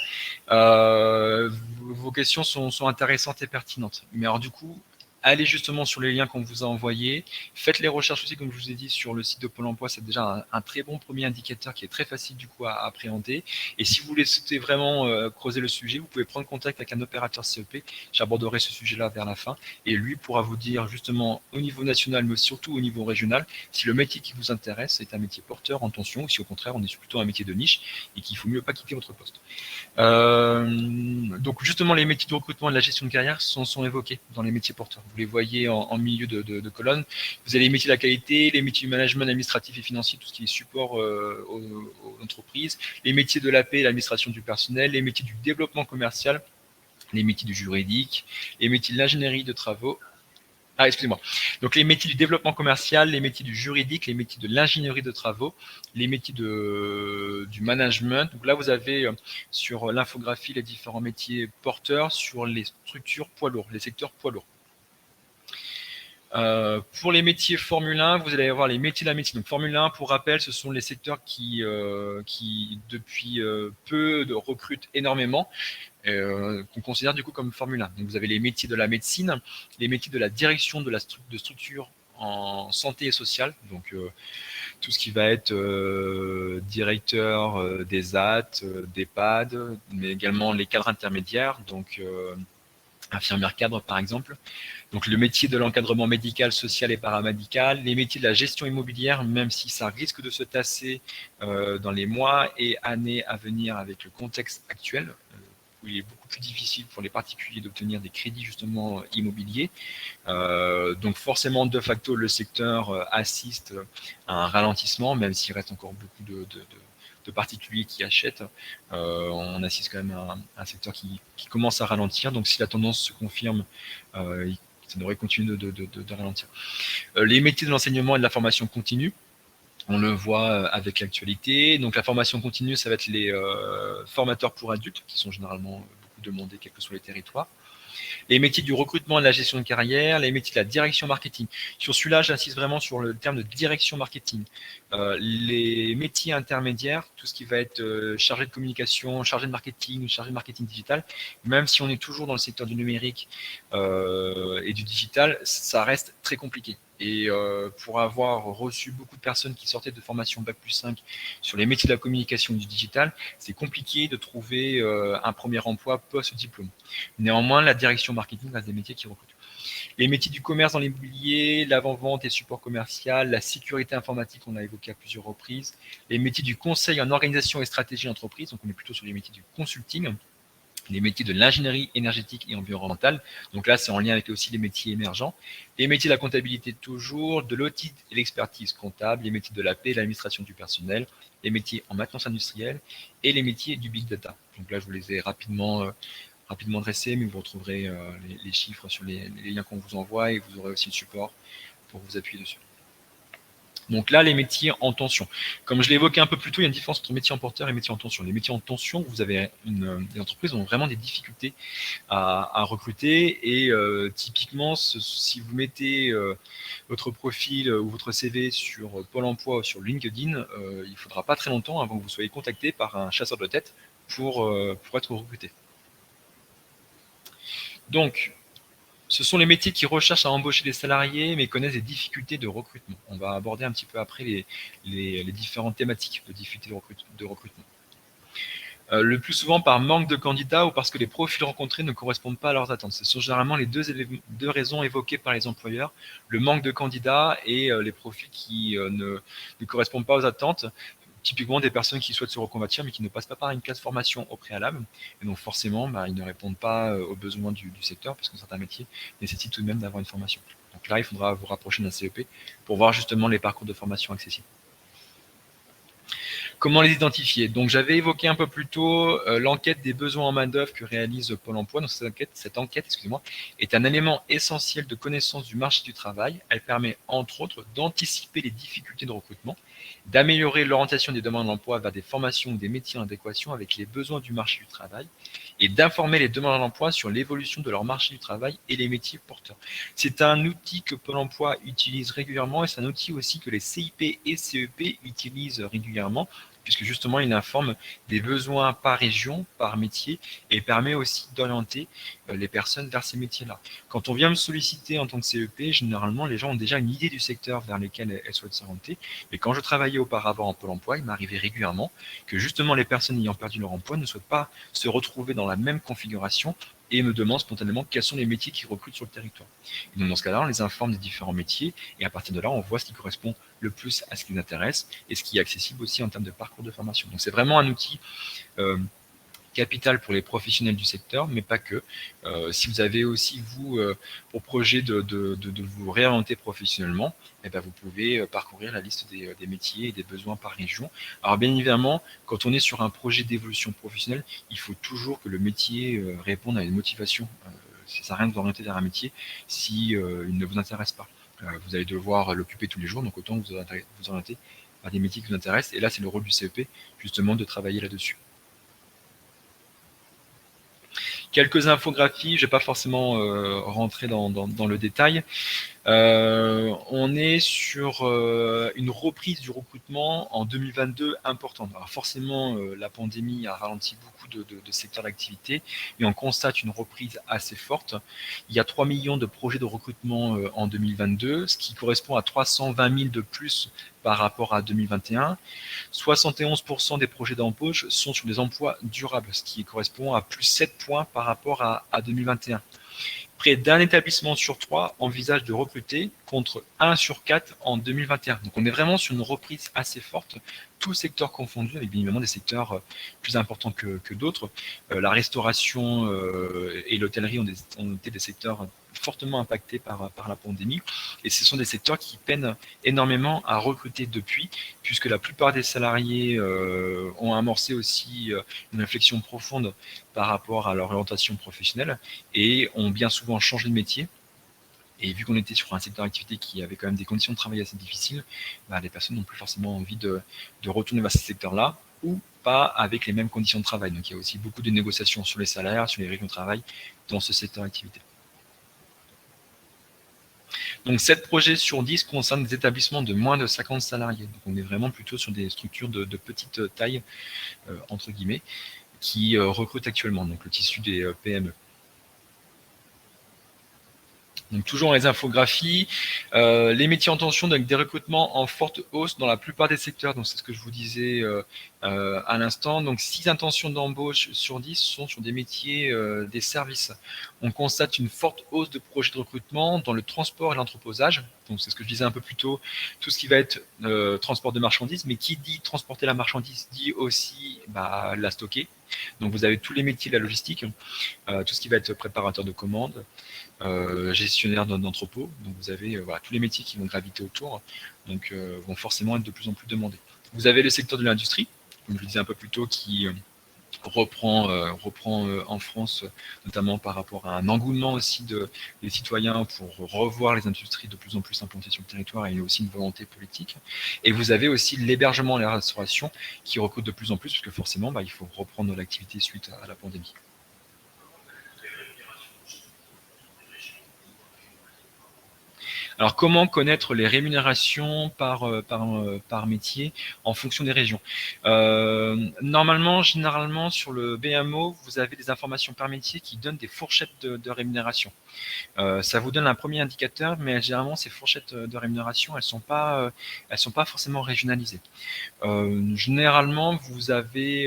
Vos questions sont intéressantes et pertinentes. Mais alors du coup, allez justement sur les liens qu'on vous a envoyés. Faites les recherches aussi, comme je vous ai dit, sur le site de Pôle emploi. C'est déjà un très bon premier indicateur qui est très facile du coup à appréhender. Et si vous voulez souhaiter vraiment creuser le sujet, vous pouvez prendre contact avec un opérateur CEP. J'aborderai ce sujet-là vers la fin. Et lui pourra vous dire justement au niveau national, mais surtout au niveau régional, si le métier qui vous intéresse est un métier porteur en tension, ou si au contraire on est plutôt un métier de niche et qu'il faut mieux pas quitter votre poste. Donc justement, les métiers de recrutement et de la gestion de carrière sont évoqués dans les métiers porteurs. les voyez en milieu de colonne. Vous avez les métiers de la qualité, les métiers du management administratif et financier, tout ce qui est support aux entreprises, les métiers de la paix, l'administration du personnel, les métiers du développement commercial, les métiers du juridique, les métiers de l'ingénierie de travaux. Ah, excusez-moi. Donc, les métiers du développement commercial, les métiers du juridique, les métiers de l'ingénierie de travaux, les métiers du management. Donc là, vous avez sur l'infographie les différents métiers porteurs sur les structures poids lourds, les secteurs poids lourds. Pour les métiers Formule 1, vous allez avoir les métiers de la médecine. Donc Formule 1, pour rappel, ce sont les secteurs qui depuis peu recrutent énormément, qu'on considère du coup comme Formule 1. Donc vous avez les métiers de la médecine, les métiers de la direction de structure en santé et sociale, donc tout ce qui va être directeur des AT, d'EHPAD, mais également les cadres intermédiaires, donc infirmière cadre par exemple. Donc le métier de l'encadrement médical, social et paramédical, les métiers de la gestion immobilière, même si ça risque de se tasser dans les mois et années à venir avec le contexte actuel, où il est beaucoup plus difficile pour les particuliers d'obtenir des crédits justement immobiliers. Donc forcément, de facto, le secteur assiste à un ralentissement, même s'il reste encore beaucoup de particuliers qui achètent. On assiste quand même à un secteur qui commence à ralentir. Donc si la tendance se confirme, ça devrait continuer de ralentir. Les métiers de l'enseignement et de la formation continue, on le voit avec l'actualité. Donc la formation continue, ça va être les formateurs pour adultes, qui sont généralement beaucoup demandés, quels que soient les territoires. Les métiers du recrutement et de la gestion de carrière, les métiers de la direction marketing. Sur celui-là, j'insiste vraiment sur le terme de direction marketing. Les métiers intermédiaires, tout ce qui va être chargé de communication, chargé de marketing digital, même si on est toujours dans le secteur du numérique et du digital, ça reste très compliqué. Et pour avoir reçu beaucoup de personnes qui sortaient de formation Bac+5 sur les métiers de la communication et du digital, c'est compliqué de trouver un premier emploi post-diplôme. Néanmoins, la direction marketing reste des métiers qui recrutent. Les métiers du commerce dans l'immobilier, l'avant-vente et support commercial, la sécurité informatique, on a évoqué à plusieurs reprises, les métiers du conseil en organisation et stratégie d'entreprise, donc on est plutôt sur les métiers du consulting, les métiers de l'ingénierie énergétique et environnementale, donc là c'est en lien avec aussi les métiers émergents, les métiers de la comptabilité toujours, de l'audit et l'expertise comptable, les métiers de la paix et l'administration du personnel, les métiers en maintenance industrielle et les métiers du big data. Donc là je vous les ai rapidement dressés, mais vous retrouverez les chiffres sur les liens qu'on vous envoie et vous aurez aussi le support pour vous appuyer dessus. Donc là, les métiers en tension. Comme je l'ai évoqué un peu plus tôt, il y a une différence entre métiers en porteur et métiers en tension. Les métiers en tension, vous avez des entreprises qui ont vraiment des difficultés à recruter et typiquement, si vous mettez votre profil ou votre CV sur Pôle emploi ou sur LinkedIn, il ne faudra pas très longtemps avant que vous soyez contacté par un chasseur de tête pour être recruté. Donc, ce sont les métiers qui recherchent à embaucher des salariés mais connaissent des difficultés de recrutement. On va aborder un petit peu après les différentes thématiques de difficultés de recrutement. Le plus souvent par manque de candidats ou parce que les profils rencontrés ne correspondent pas à leurs attentes. Ce sont généralement les deux raisons évoquées par les employeurs, le manque de candidats et les profils qui ne correspondent pas aux attentes. Typiquement des personnes qui souhaitent se reconvertir mais qui ne passent pas par une classe formation au préalable. Et donc forcément, ils ne répondent pas aux besoins du secteur parce que certains métiers nécessitent tout de même d'avoir une formation. Donc là, il faudra vous rapprocher d'un CEP pour voir justement les parcours de formation accessibles. Comment les identifier? Donc j'avais évoqué un peu plus tôt l'enquête des besoins en main-d'œuvre que réalise Pôle emploi. Donc cette enquête, excusez-moi, est un élément essentiel de connaissance du marché du travail. Elle permet entre autres d'anticiper les difficultés de recrutement, d'améliorer l'orientation des demandes d'emploi vers des formations ou des métiers en adéquation avec les besoins du marché du travail et d'informer les demandeurs d'emploi sur l'évolution de leur marché du travail et les métiers porteurs. C'est un outil que Pôle emploi utilise régulièrement et c'est un outil aussi que les CIP et CEP utilisent régulièrement puisque justement il informe des besoins par région, par métier et permet aussi d'orienter les personnes vers ces métiers-là. Quand on vient me solliciter en tant que CEP, généralement les gens ont déjà une idée du secteur vers lequel elles souhaitent s'orienter. Et quand je travaillais auparavant en Pôle emploi, il m'arrivait régulièrement que justement les personnes ayant perdu leur emploi ne souhaitent pas se retrouver dans la même configuration et me demandent spontanément quels sont les métiers qui recrutent sur le territoire. Et donc dans ce cas-là, on les informe des différents métiers et à partir de là, on voit ce qui correspond le plus à ce qui les intéresse et ce qui est accessible aussi en termes de parcours de formation. Donc c'est vraiment un outil capital pour les professionnels du secteur, mais pas que. Si vous avez aussi, vous, pour projet de vous réorienter professionnellement, eh ben, vous pouvez parcourir la liste des métiers et des besoins par région. Alors bien évidemment, quand on est sur un projet d'évolution professionnelle, il faut toujours que le métier réponde à une motivation. Ça sert à rien de vous orienter vers un métier si il ne vous intéresse pas. Vous allez devoir l'occuper tous les jours, donc autant vous orienter vers des métiers qui vous intéressent. Et là, c'est le rôle du CEP, justement, de travailler là-dessus. Quelques infographies, je ne vais pas forcément rentrer dans le détail. On est sur une reprise du recrutement en 2022 importante. Alors forcément, la pandémie a ralenti beaucoup de secteurs d'activité, mais on constate une reprise assez forte. Il y a 3 millions de projets de recrutement en 2022, ce qui correspond à 320 000 de plus par rapport à 2021. 71% des projets d'embauche sont sur des emplois durables, ce qui correspond à plus 7 points par rapport à 2021. Près d'un établissement sur 3 envisage de recruter contre 1 sur 4 en 2021. Donc on est vraiment sur une reprise assez forte, tous secteurs confondus, avec bien évidemment des secteurs plus importants que d'autres. La restauration et l'hôtellerie ont été des secteurs fortement impactés par la pandémie, et ce sont des secteurs qui peinent énormément à recruter depuis, puisque la plupart des salariés ont amorcé aussi une réflexion profonde par rapport à leur orientation professionnelle et ont bien souvent changé de métier. Et vu qu'on était sur un secteur d'activité qui avait quand même des conditions de travail assez difficiles, bah, les personnes n'ont plus forcément envie de retourner vers ces secteurs-là, ou pas avec les mêmes conditions de travail. Donc il y a aussi beaucoup de négociations sur les salaires, sur les rythmes de travail dans ce secteur d'activité. Donc 7 projets sur 10 concernent des établissements de moins de 50 salariés. Donc on est vraiment plutôt sur des structures de petite taille, entre guillemets, qui recrutent actuellement, donc le tissu des PME. Donc toujours les infographies, les métiers en tension avec des recrutements en forte hausse dans la plupart des secteurs. Donc c'est ce que je vous disais à l'instant. Donc 6 intentions d'embauche sur 10 sont sur des métiers des services. On constate une forte hausse de projets de recrutement dans le transport et l'entreposage. Donc c'est ce que je disais un peu plus tôt, tout ce qui va être transport de marchandises, mais qui dit transporter la marchandise dit aussi la stocker. Donc vous avez tous les métiers de la logistique, tout ce qui va être préparateur de commandes, gestionnaire d'entrepôt. Donc vous avez tous les métiers qui vont graviter autour, donc vont forcément être de plus en plus demandés. Vous avez le secteur de l'industrie, comme je le disais un peu plus tôt, qui reprend en France, notamment par rapport à un engouement aussi des citoyens pour revoir les industries de plus en plus implantées sur le territoire, et il y a aussi une volonté politique. Et vous avez aussi l'hébergement et la restauration qui recrutent de plus en plus, parce que forcément, il faut reprendre l'activité suite à la pandémie. Alors, comment connaître les rémunérations par métier en fonction des régions? Normalement, généralement, sur le BMO, vous avez des informations par métier qui donnent des fourchettes de rémunération. Ça vous donne un premier indicateur, mais généralement, ces fourchettes de rémunération, elles sont pas forcément régionalisées. Généralement, vous avez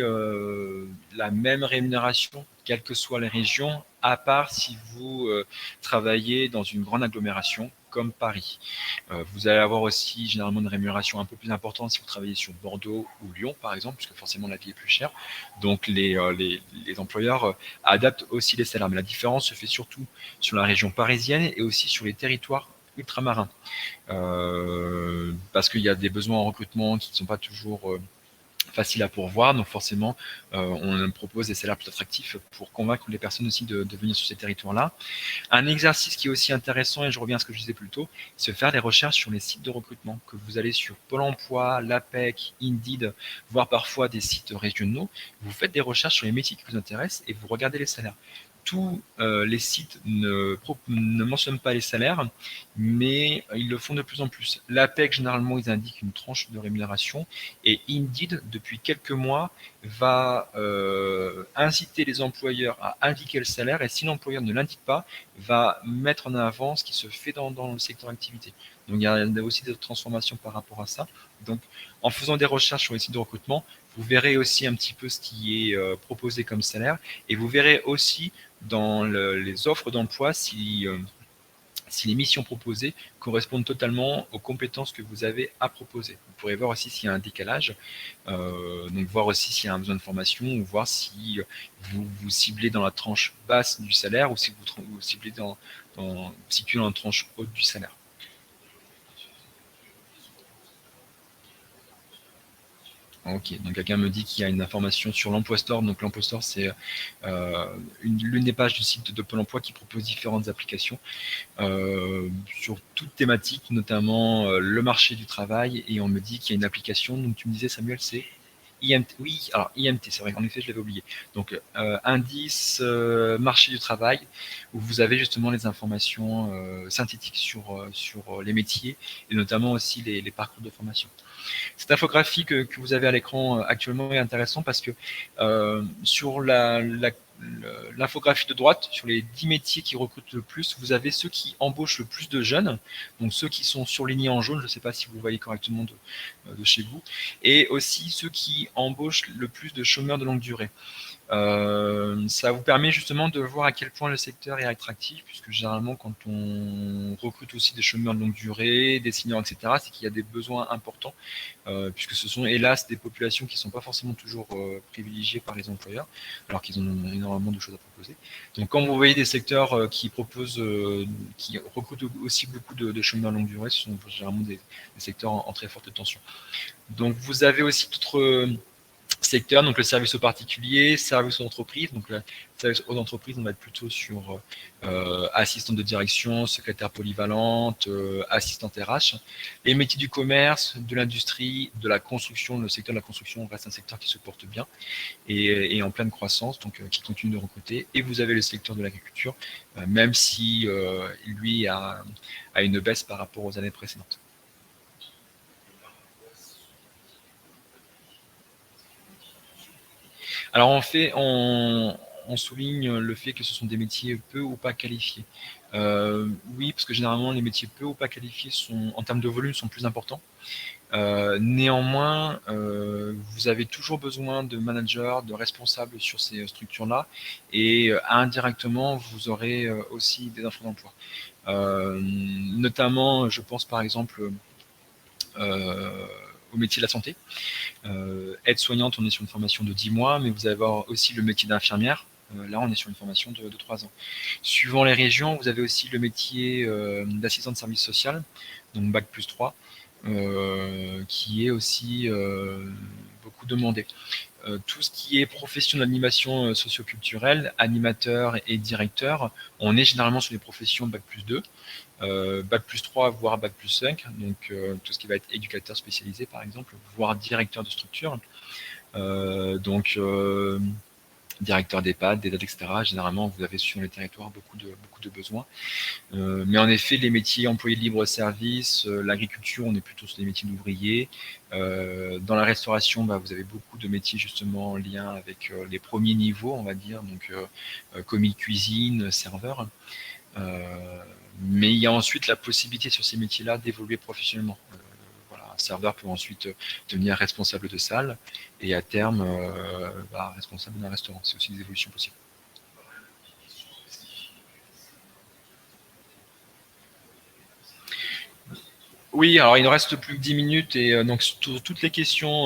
la même rémunération, quelles que soient les régions, à part si vous travaillez dans une grande agglomération comme Paris. Vous allez avoir aussi généralement une rémunération un peu plus importante si vous travaillez sur Bordeaux ou Lyon, par exemple, puisque forcément la vie est plus chère. Donc les employeurs adaptent aussi les salaires. Mais la différence se fait surtout sur la région parisienne et aussi sur les territoires ultramarins. Parce qu'il y a des besoins en recrutement qui ne sont pas toujours facile à pourvoir, donc forcément on propose des salaires plus attractifs pour convaincre les personnes aussi de venir sur ces territoires-là. Un exercice qui est aussi intéressant, et je reviens à ce que je disais plus tôt, c'est faire des recherches sur les sites de recrutement, que vous allez sur Pôle emploi, l'APEC, Indeed, voire parfois des sites régionaux, vous faites des recherches sur les métiers qui vous intéressent et vous regardez les salaires. Tous les sites ne mentionnent pas les salaires, mais ils le font de plus en plus. L'APEC, généralement, ils indiquent une tranche de rémunération, et Indeed, depuis quelques mois, va inciter les employeurs à indiquer le salaire, et si l'employeur ne l'indique pas, va mettre en avant ce qui se fait dans le secteur d'activité. Donc il y a aussi des transformations par rapport à ça. Donc en faisant des recherches sur les sites de recrutement, vous verrez aussi un petit peu ce qui est proposé comme salaire, et vous verrez aussi dans les offres d'emploi si si les missions proposées correspondent totalement aux compétences que vous avez à proposer. Vous pourrez voir aussi s'il y a un décalage, donc voir aussi s'il y a un besoin de formation, ou voir si vous vous ciblez dans la tranche basse du salaire, ou si vous ciblez situez dans la tranche haute du salaire. Ok, donc quelqu'un me dit qu'il y a une information sur l'Emploi Store. Donc l'Emploi Store, c'est l'une des pages du site de Pôle emploi qui propose différentes applications sur toute thématique, notamment le marché du travail. Et on me dit qu'il y a une application, donc tu me disais Samuel, c'est IMT. Oui, alors IMT, c'est vrai, en effet, je l'avais oublié. Donc indice marché du travail, où vous avez justement les informations synthétiques sur les métiers et notamment aussi les parcours de formation. Cette infographie que vous avez à l'écran actuellement est intéressante parce que sur l'infographie de droite, sur les 10 métiers qui recrutent le plus, vous avez ceux qui embauchent le plus de jeunes, donc ceux qui sont surlignés en jaune, je ne sais pas si vous voyez correctement de chez vous, et aussi ceux qui embauchent le plus de chômeurs de longue durée. Ça vous permet justement de voir à quel point le secteur est attractif, puisque généralement quand on recrute aussi des chômeurs de longue durée, des seniors, etc., c'est qu'il y a des besoins importants, puisque ce sont hélas des populations qui ne sont pas forcément toujours privilégiées par les employeurs, alors qu'ils ont énormément de choses à proposer. Donc quand vous voyez des secteurs qui recrutent aussi beaucoup de chômeurs de longue durée, ce sont généralement des secteurs en très forte tension. Donc vous avez aussi d'autres secteur, donc le service aux particuliers, service aux entreprises. Donc le service aux entreprises, on va être plutôt sur assistante de direction, secrétaire polyvalente, assistante RH. Les métiers du commerce, de l'industrie, de la construction, le secteur de la construction reste un secteur qui se porte bien et en pleine croissance, donc qui continue de recruter. Et vous avez le secteur de l'agriculture, même si lui a une baisse par rapport aux années précédentes. Alors on souligne le fait que ce sont des métiers peu ou pas qualifiés. Oui, parce que généralement les métiers peu ou pas qualifiés en termes de volume sont plus importants. Néanmoins, vous avez toujours besoin de managers, de responsables sur ces structures-là, et indirectement, vous aurez aussi des offres d'emploi. Notamment, je pense par exemple au métier de la santé. Aide-soignante, on est sur une formation de 10 mois, mais vous avez aussi le métier d'infirmière. Là, on est sur une formation de 3 ans. Suivant les régions, vous avez aussi le métier d'assistant de service social, donc Bac plus 3, qui est aussi beaucoup demandé. Tout ce qui est profession de l'animation socio-culturelle, animateur et directeur, on est généralement sur les professions Bac plus 2, Bac plus 3, voire Bac plus 5, donc tout ce qui va être éducateur spécialisé par exemple, voire directeur de structure. Donc directeur d'EHPAD, d'EHPAD, etc. Généralement, vous avez sur les territoires beaucoup de besoins. Mais en effet, les métiers employés de libre-service, l'agriculture, on est plutôt sur des métiers d'ouvriers. Dans la restauration, vous avez beaucoup de métiers justement en lien avec les premiers niveaux, on va dire, donc commis cuisine, serveur. Mais il y a ensuite la possibilité sur ces métiers-là d'évoluer professionnellement. Un serveur peut ensuite devenir responsable de salle et à terme responsable d'un restaurant. C'est aussi des évolutions possibles. Oui, alors il ne reste plus que 10 minutes et donc toutes les questions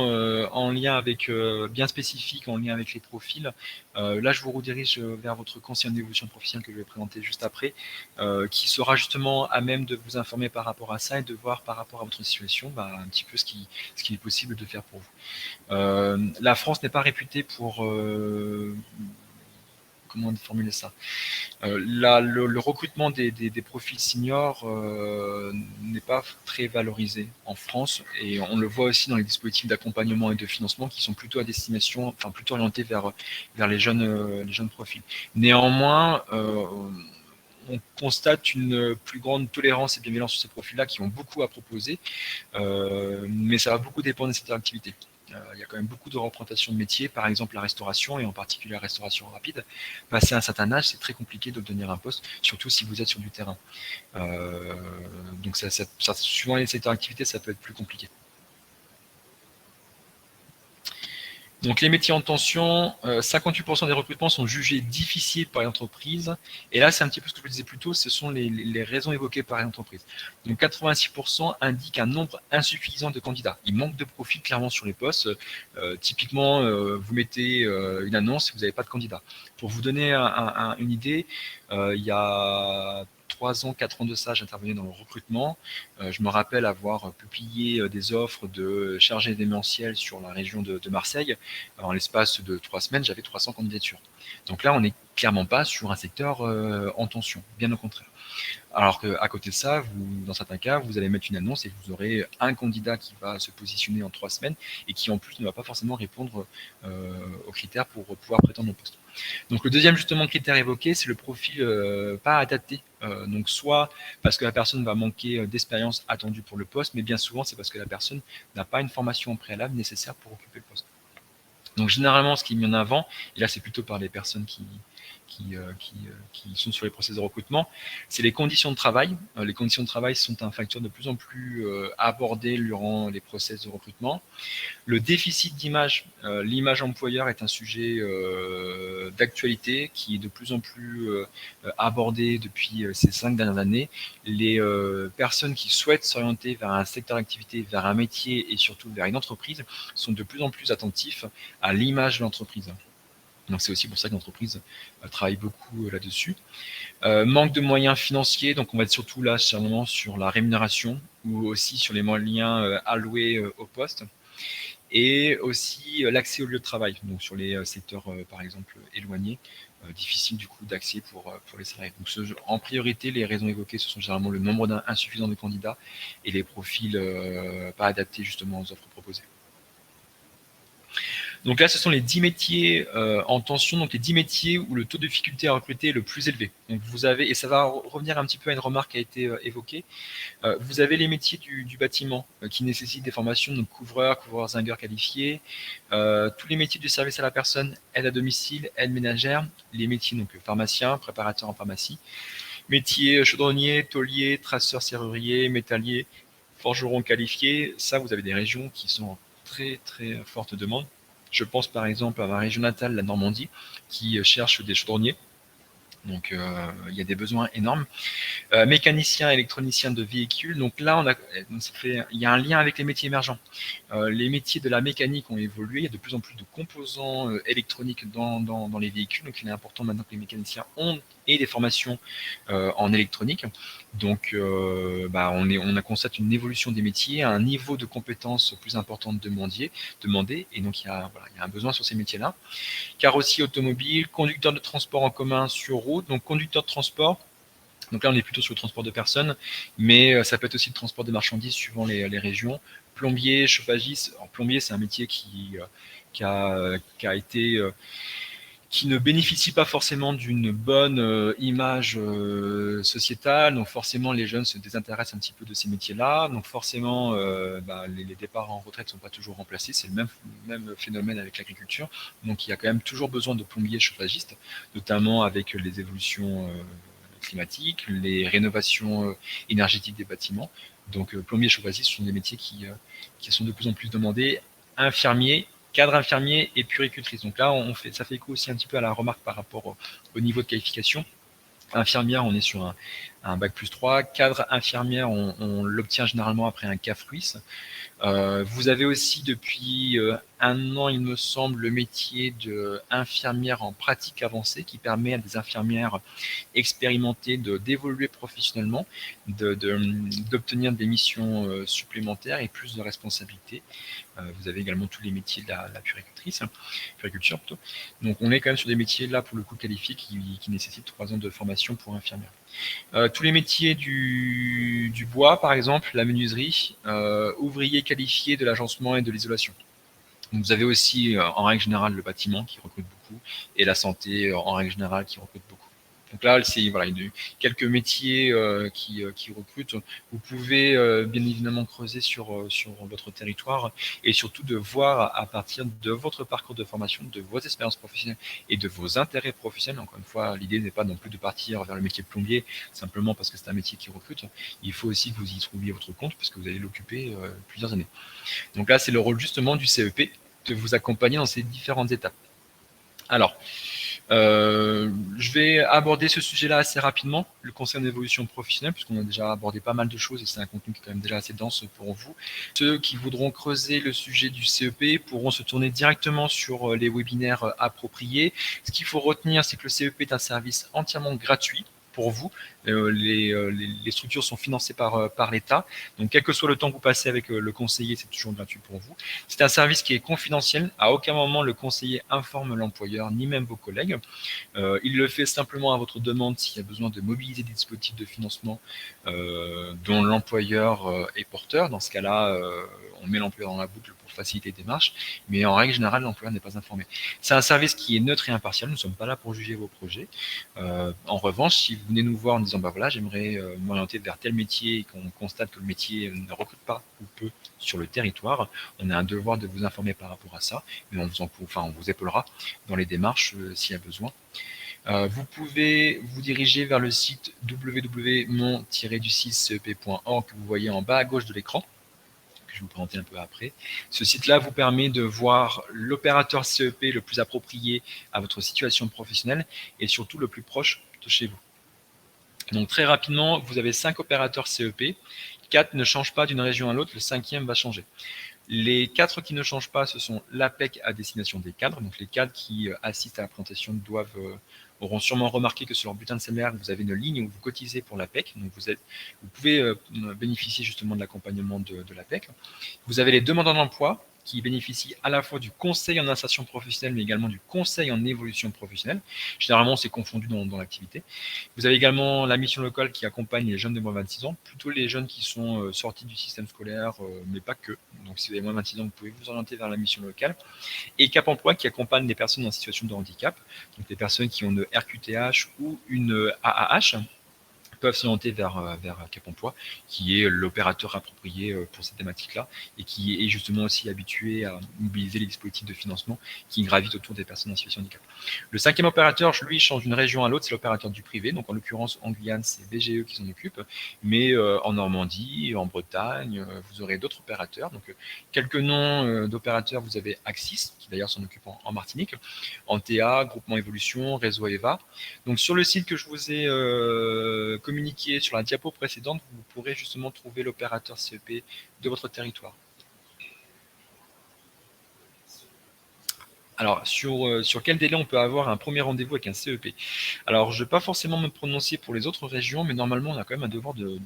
en lien avec, bien spécifiques, en lien avec les profils, là je vous redirige vers votre conseiller d'évolution professionnelle que je vais présenter juste après, qui sera justement à même de vous informer par rapport à ça et de voir par rapport à votre situation un petit peu ce qui est possible de faire pour vous. La France n'est pas réputée pour... comment formuler ça, le recrutement des profils seniors n'est pas très valorisé en France et on le voit aussi dans les dispositifs d'accompagnement et de financement qui sont plutôt à destination, enfin plutôt orientés vers les jeunes profils. Néanmoins, on constate une plus grande tolérance et bienveillance sur ces profils-là qui ont beaucoup à proposer, mais ça va beaucoup dépendre de cette activité. Il y a quand même beaucoup de représentation de métiers, par exemple la restauration, et en particulier la restauration rapide. Passé un certain âge, c'est très compliqué d'obtenir un poste, surtout si vous êtes sur du terrain. Donc suivant les secteurs d'activité, ça peut être plus compliqué. Donc les métiers en tension, 58% des recrutements sont jugés difficiles par les entreprises. Et là, c'est un petit peu ce que je vous disais plus tôt, ce sont les raisons évoquées par les entreprises. Donc 86% indiquent un nombre insuffisant de candidats. Il manque de profils clairement sur les postes. Typiquement, vous mettez une annonce et vous n'avez pas de candidats. Pour vous donner une idée, il y a 3 ans, 4 ans de ça, j'intervenais dans le recrutement. Je me rappelle avoir publié des offres de chargé démentiel sur la région de Marseille. En l'espace de 3 semaines, j'avais 300 candidatures. Donc là, on n'est clairement pas sur un secteur en tension, bien au contraire. Alors qu'à côté de ça, dans certains cas, vous allez mettre une annonce et vous aurez un candidat qui va se positionner en 3 semaines et qui en plus ne va pas forcément répondre aux critères pour pouvoir prétendre au poste. Donc le deuxième justement critère évoqué, c'est le profil pas adapté. Donc soit parce que la personne va manquer d'expérience attendue pour le poste, mais bien souvent c'est parce que la personne n'a pas une formation au préalable nécessaire pour occuper le poste. Donc généralement, ce qui est mis en avant, et là c'est plutôt par les personnes qui sont sur les process de recrutement, c'est les conditions de travail. Les conditions de travail sont un facteur de plus en plus abordé durant les process de recrutement. Le déficit d'image, l'image employeur est un sujet d'actualité qui est de plus en plus abordé depuis ces 5 dernières années. Les personnes qui souhaitent s'orienter vers un secteur d'activité, vers un métier et surtout vers une entreprise sont de plus en plus attentifs à l'image de l'entreprise. Donc c'est aussi pour ça que l'entreprise travaille beaucoup là-dessus. Manque de moyens financiers, donc on va être surtout là sûrement sur la rémunération ou aussi sur les moyens alloués au poste. Et aussi l'accès au lieu de travail, donc sur les secteurs par exemple éloignés, difficile du coup d'accès pour les salariés. Donc en priorité, les raisons évoquées, ce sont généralement le nombre insuffisant de candidats et les profils pas adaptés justement aux offres proposées. Donc là, ce sont les 10 métiers en tension, donc les 10 métiers où le taux de difficulté à recruter est le plus élevé. Donc vous avez, et ça va revenir un petit peu à une remarque qui a été évoquée, vous avez les métiers du bâtiment qui nécessitent des formations, donc couvreurs, zingueurs qualifiés, tous les métiers du service à la personne, aide à domicile, aide ménagère, les métiers donc pharmacien, préparateur en pharmacie, métiers chaudronnier, taulier, traceur serrurier, métallier, forgeron qualifié. Ça, vous avez des régions qui sont en très très forte demande. Je pense par exemple à ma région natale, la Normandie, qui cherche des chaudronniers. Donc il y a des besoins énormes. Mécanicien, électronicien de véhicules. Donc là, il y a un lien avec les métiers émergents. Les métiers de la mécanique ont évolué. Il y a de plus en plus de composants électroniques dans les véhicules. Donc il est important maintenant que les mécaniciens aient des formations en électronique. Donc on constate une évolution des métiers, un niveau de compétences plus important demandé. Et donc il y a un besoin sur ces métiers-là. Carrossier automobile, conducteur de transport en commun sur route. Donc conducteur de transport. Donc là, on est plutôt sur le transport de personnes, mais ça peut être aussi le transport de marchandises suivant les régions. Plombier, chauffagiste. Alors, plombier, c'est un métier qui ne bénéficie pas forcément d'une bonne image sociétale. Donc forcément, les jeunes se désintéressent un petit peu de ces métiers-là. Donc forcément, les départs en retraite ne sont pas toujours remplacés. C'est le même phénomène avec l'agriculture. Donc il y a quand même toujours besoin de plombiers chauffagistes, notamment avec les évolutions climatiques, les rénovations énergétiques des bâtiments. Donc plombiers et chauffagistes sont des métiers qui sont de plus en plus demandés. Infirmiers, cadre infirmier et puéricultrice. Donc là, ça fait écho aussi un petit peu à la remarque par rapport au niveau de qualification. Infirmière, on est sur un bac plus 3. Cadre infirmière, on l'obtient généralement après un CAF-RUIS. Vous avez aussi depuis 1 an, il me semble, le métier d'infirmière en pratique avancée qui permet à des infirmières expérimentées d'évoluer professionnellement, d'obtenir des missions supplémentaires et plus de responsabilités. Vous avez également tous les métiers de la puériculture plutôt. Donc on est quand même sur des métiers là pour le coup qualifiés qui nécessitent 3 ans de formation pour infirmière. Tous les métiers du bois, par exemple, la menuiserie, ouvriers qualifiés de l'agencement et de l'isolation. Vous avez aussi, en règle générale, le bâtiment qui recrute beaucoup et la santé, en règle générale, qui recrute beaucoup. Donc là, c'est quelques métiers qui recrutent. Vous pouvez bien évidemment creuser sur votre territoire et surtout de voir à partir de votre parcours de formation, de vos expériences professionnelles et de vos intérêts professionnels. Encore une fois, l'idée n'est pas non plus de partir vers le métier de plombier simplement parce que c'est un métier qui recrute. Il faut aussi que vous y trouviez votre compte parce que vous allez l'occuper plusieurs années. Donc là, c'est le rôle justement du CEP vous accompagner dans ces différentes étapes. Alors, je vais aborder ce sujet-là assez rapidement, le conseil en évolution professionnelle, puisqu'on a déjà abordé pas mal de choses et c'est un contenu qui est quand même déjà assez dense pour vous. Ceux qui voudront creuser le sujet du CEP pourront se tourner directement sur les webinaires appropriés. Ce qu'il faut retenir, c'est que le CEP est un service entièrement gratuit pour vous. Les structures sont financées par l'État. Donc, quel que soit le temps que vous passez avec le conseiller, c'est toujours gratuit pour vous. C'est un service qui est confidentiel. À aucun moment, le conseiller informe l'employeur, ni même vos collègues. Il le fait simplement à votre demande s'il y a besoin de mobiliser des dispositifs de financement dont l'employeur est porteur. Dans ce cas-là, on met l'employeur dans la boucle pour faciliter les démarches, mais en règle générale, l'employeur n'est pas informé. C'est un service qui est neutre et impartial, nous ne sommes pas là pour juger vos projets. En revanche, si vous venez nous voir en disant bah voilà, j'aimerais m'orienter vers tel métier et qu'on constate que le métier ne recrute pas ou peu sur le territoire, on a un devoir de vous informer par rapport à ça, mais on vous épaulera dans les démarches s'il y a besoin. Vous pouvez vous diriger vers le site www.mon-du6cep.org que vous voyez en bas à gauche de l'écran, que je vais vous présenter un peu après. Ce site-là vous permet de voir l'opérateur CEP le plus approprié à votre situation professionnelle et surtout le plus proche de chez vous. Donc très rapidement, vous avez 5 opérateurs CEP, 4 ne changent pas d'une région à l'autre, le 5e va changer. Les 4 qui ne changent pas, ce sont l'APEC à destination des cadres. Donc les cadres qui assistent à la présentation auront sûrement remarqué que sur leur bulletin de salaire, vous avez une ligne où vous cotisez pour l'APEC. Donc vous pouvez bénéficier justement de l'accompagnement de l'APEC. Vous avez les demandeurs d'emploi qui bénéficient à la fois du conseil en insertion professionnelle, mais également du conseil en évolution professionnelle. Généralement, c'est confondu dans l'activité. Vous avez également la mission locale qui accompagne les jeunes de moins de 26 ans, plutôt les jeunes qui sont sortis du système scolaire, mais pas que. Donc, si vous avez moins de 26 ans, vous pouvez vous orienter vers la mission locale. Et Cap Emploi qui accompagne les personnes en situation de handicap, donc les personnes qui ont une RQTH ou une AAH, peuvent s'orienter vers Cap Emploi, qui est l'opérateur approprié pour cette thématique-là et qui est justement aussi habitué à mobiliser les dispositifs de financement qui gravitent autour des personnes en situation de handicap. Le 5e opérateur, lui, change d'une région à l'autre, c'est l'opérateur du privé. Donc en l'occurrence, en Guyane, c'est BGE qui s'en occupe, mais en Normandie, en Bretagne, vous aurez d'autres opérateurs. Donc quelques noms d'opérateurs, vous avez Axis, qui d'ailleurs s'en occupe en Martinique, Antea, Groupement Évolution, Réseau EVA. Donc sur le site que je vous ai communiqué sur la diapo précédente, vous pourrez justement trouver l'opérateur CEP de votre territoire. Alors, sur quel délai on peut avoir un premier rendez-vous avec un CEP? Alors, je ne vais pas forcément me prononcer pour les autres régions, mais normalement, on a quand même un devoir de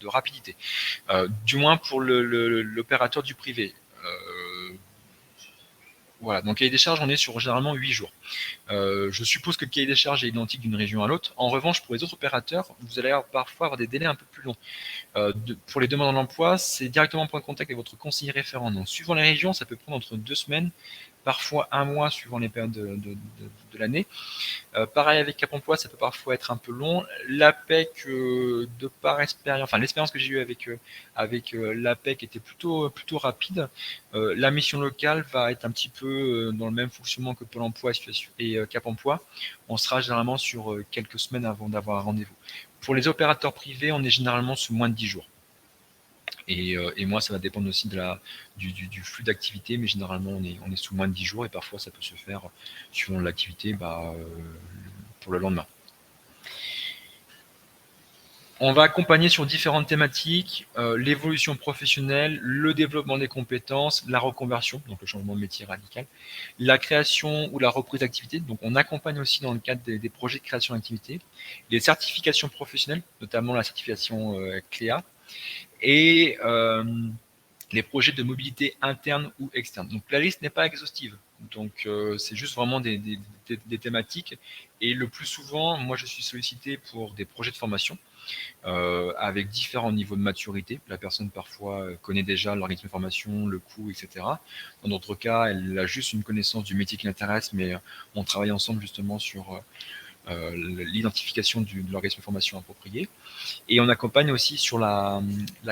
rapidité. Du moins pour l'opérateur du privé. Voilà, donc cahier des charges, on est sur généralement 8 jours. Je suppose que le cahier des charges est identique d'une région à l'autre. En revanche, pour les autres opérateurs, vous allez parfois avoir des délais un peu plus longs. Pour les demandeurs d'emploi, c'est directement en point de contact avec votre conseiller référent. Donc, suivant les régions, ça peut prendre entre 2 semaines, parfois 1 mois, suivant les périodes de l'année. Pareil avec Cap Emploi, ça peut parfois être un peu long. L'APEC, de par expérience, enfin l'expérience que j'ai eue avec l'APEC était plutôt rapide. La mission locale va être un petit peu dans le même fonctionnement que Pôle Emploi et Cap Emploi. On sera généralement sur quelques semaines avant d'avoir un rendez-vous. Pour les opérateurs privés, on est généralement sous moins de 10 jours. Et moi, ça va dépendre aussi du flux d'activité, mais généralement, on est sous moins de 10 jours et parfois, ça peut se faire, suivant l'activité, pour le lendemain. On va accompagner sur différentes thématiques, l'évolution professionnelle, le développement des compétences, la reconversion, donc le changement de métier radical, la création ou la reprise d'activité. Donc on accompagne aussi dans le cadre des projets de création d'activité, les certifications professionnelles, notamment la certification CLEA, et les projets de mobilité interne ou externe. Donc la liste n'est pas exhaustive, donc c'est juste vraiment des thématiques, et le plus souvent, moi je suis sollicité pour des projets de formation, avec différents niveaux de maturité. La personne parfois connaît déjà l'organisme de formation, le coût, etc. Dans d'autres cas, elle a juste une connaissance du métier qui l'intéresse, mais on travaille ensemble justement sur l'identification de l'organisme de formation approprié. Et on accompagne aussi sur la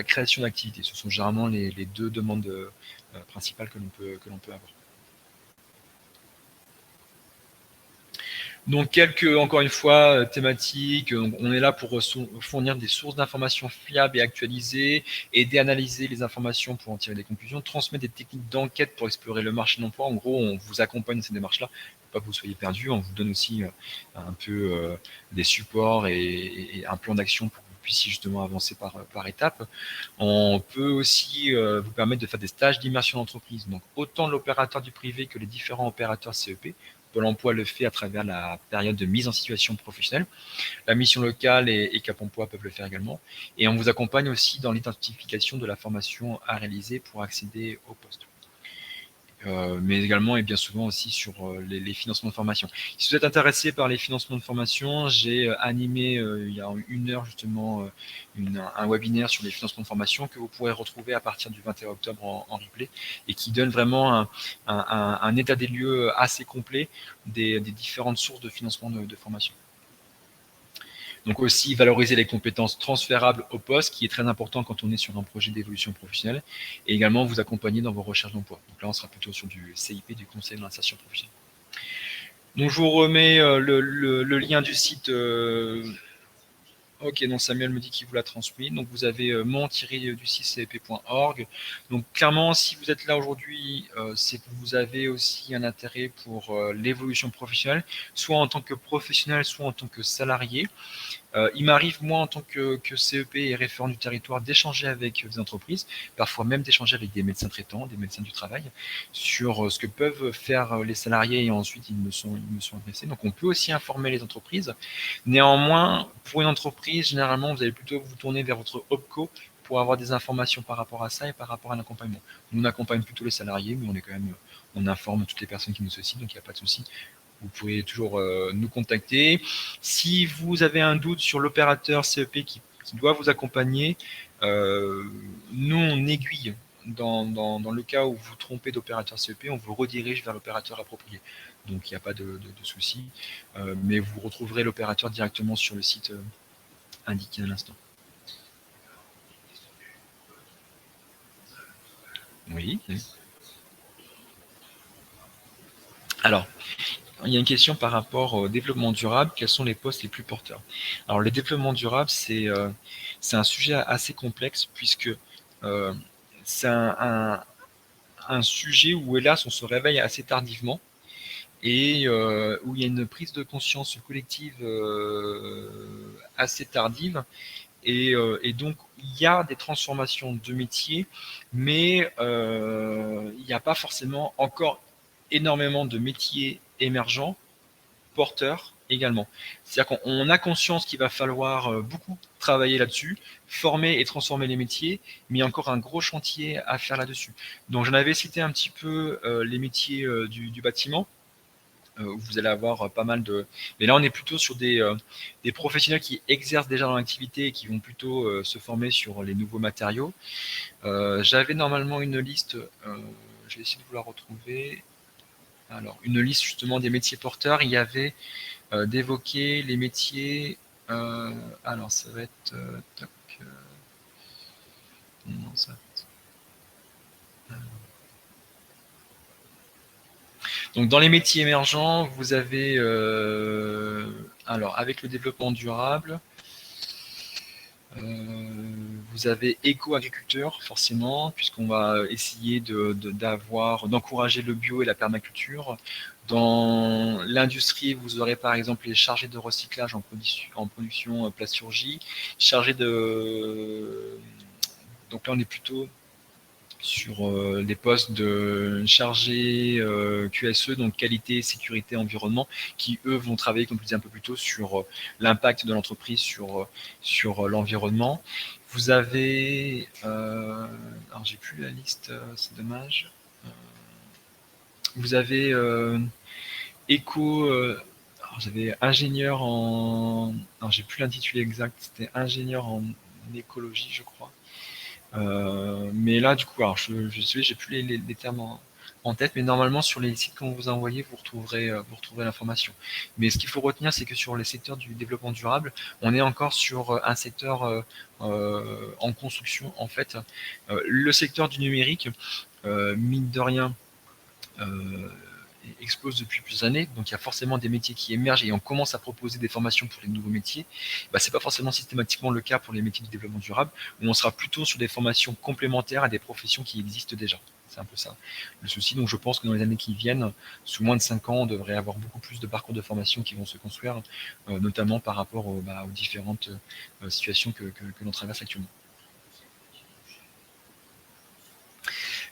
création d'activités. Ce sont généralement les 2 demandes principales que l'on peut avoir. Donc, encore une fois, thématiques. On est là pour fournir des sources d'informations fiables et actualisées, aider à analyser les informations pour en tirer des conclusions, transmettre des techniques d'enquête pour explorer le marché de l'emploi. En gros, on vous accompagne dans ces démarches-là, pour pas que vous soyez perdu. On vous donne aussi un peu des supports et un plan d'action pour que vous puissiez justement avancer par étapes. On peut aussi vous permettre de faire des stages d'immersion d'entreprise. Donc, autant l'opérateur du privé que les différents opérateurs CEP. Pôle emploi le fait à travers la période de mise en situation professionnelle. La mission locale et Cap emploi peuvent le faire également. Et on vous accompagne aussi dans l'identification de la formation à réaliser pour accéder au poste. Mais également et bien souvent aussi sur les financements de formation. Si vous êtes intéressé par les financements de formation, j'ai animé il y a 1 heure justement un webinaire sur les financements de formation que vous pourrez retrouver à partir du 21 octobre en replay et qui donne vraiment un état des lieux assez complet des différentes sources de financement de formation. Donc aussi valoriser les compétences transférables au poste, qui est très important quand on est sur un projet d'évolution professionnelle, et également vous accompagner dans vos recherches d'emploi. Donc là, on sera plutôt sur du CIP, du conseil de l'insertion professionnelle. Donc je vous remets le lien du site. Ok, donc Samuel me dit qu'il vous l'a transmis. Donc vous avez mon-du6cep.org. Donc clairement, si vous êtes là aujourd'hui, c'est que vous avez aussi un intérêt pour l'évolution professionnelle, soit en tant que professionnel, soit en tant que salarié. Il m'arrive, moi, en tant que CEP et référent du territoire, d'échanger avec des entreprises, parfois même d'échanger avec des médecins traitants, des médecins du travail, sur ce que peuvent faire les salariés et ensuite ils me sont adressés. Donc on peut aussi informer les entreprises. Néanmoins, pour une entreprise, généralement, vous allez plutôt vous tourner vers votre OPCO pour avoir des informations par rapport à ça et par rapport à l'accompagnement. Nous, on accompagne plutôt les salariés, mais on informe toutes les personnes qui nous sollicitent, donc il n'y a pas de souci. Vous pouvez toujours nous contacter. Si vous avez un doute sur l'opérateur CEP qui doit vous accompagner, nous, on aiguille. Dans le cas où vous trompez d'opérateur CEP, on vous redirige vers l'opérateur approprié. Donc, il n'y a pas de souci. Mais vous retrouverez l'opérateur directement sur le site indiqué à l'instant. Oui. Alors, il y a une question par rapport au développement durable. Quels sont les postes les plus porteurs? Alors, le développement durable, c'est un sujet assez complexe puisque c'est un sujet où, hélas, on se réveille assez tardivement et où il y a une prise de conscience collective assez tardive. Et donc, il y a des transformations de métiers, mais il n'y a pas forcément encore énormément de métiers émergents porteur également. C'est-à-dire qu'on a conscience qu'il va falloir beaucoup travailler là-dessus, former et transformer les métiers, mais il y a encore un gros chantier à faire là-dessus. Donc j'en avais cité un petit peu les métiers du bâtiment, où vous allez avoir pas mal de... Mais là, on est plutôt sur des professionnels qui exercent déjà dans l'activité et qui vont plutôt se former sur les nouveaux matériaux. J'avais normalement une liste, je vais essayer de vous la retrouver. Alors, une liste justement des métiers porteurs. Il y avait d'évoquer les métiers. Alors, ça va être. Non, ça. Donc, dans les métiers émergents, vous avez. Alors, avec le développement durable, vous avez éco-agriculteur, forcément, puisqu'on va essayer d'encourager le bio et la permaculture. Dans l'industrie, vous aurez par exemple les chargés de recyclage en production plasturgie, chargés de... Donc là, on est plutôt sur des postes de chargés QSE, donc qualité, sécurité, environnement, qui eux vont travailler, comme je disais un peu plus tôt, sur l'impact de l'entreprise sur l'environnement. Vous avez, alors j'ai plus la liste, c'est dommage. Vous avez j'avais ingénieur en, alors j'ai plus l'intitulé exact, c'était ingénieur en écologie, je crois. Mais là, du coup, alors j'ai plus les termes en tête, mais normalement sur les sites qu'on vous a envoyés, vous retrouverez l'information. Mais ce qu'il faut retenir, c'est que sur les secteurs du développement durable, on est encore sur un secteur en construction. En fait, le secteur du numérique, mine de rien, explose depuis plusieurs années, donc il y a forcément des métiers qui émergent et on commence à proposer des formations pour les nouveaux métiers. C'est pas forcément systématiquement le cas pour les métiers du développement durable, où on sera plutôt sur des formations complémentaires à des professions qui existent déjà. C'est un peu ça le souci. Donc je pense que dans les années qui viennent, sous moins de 5 ans, on devrait avoir beaucoup plus de parcours de formation qui vont se construire, notamment par rapport aux différentes situations que l'on traverse actuellement.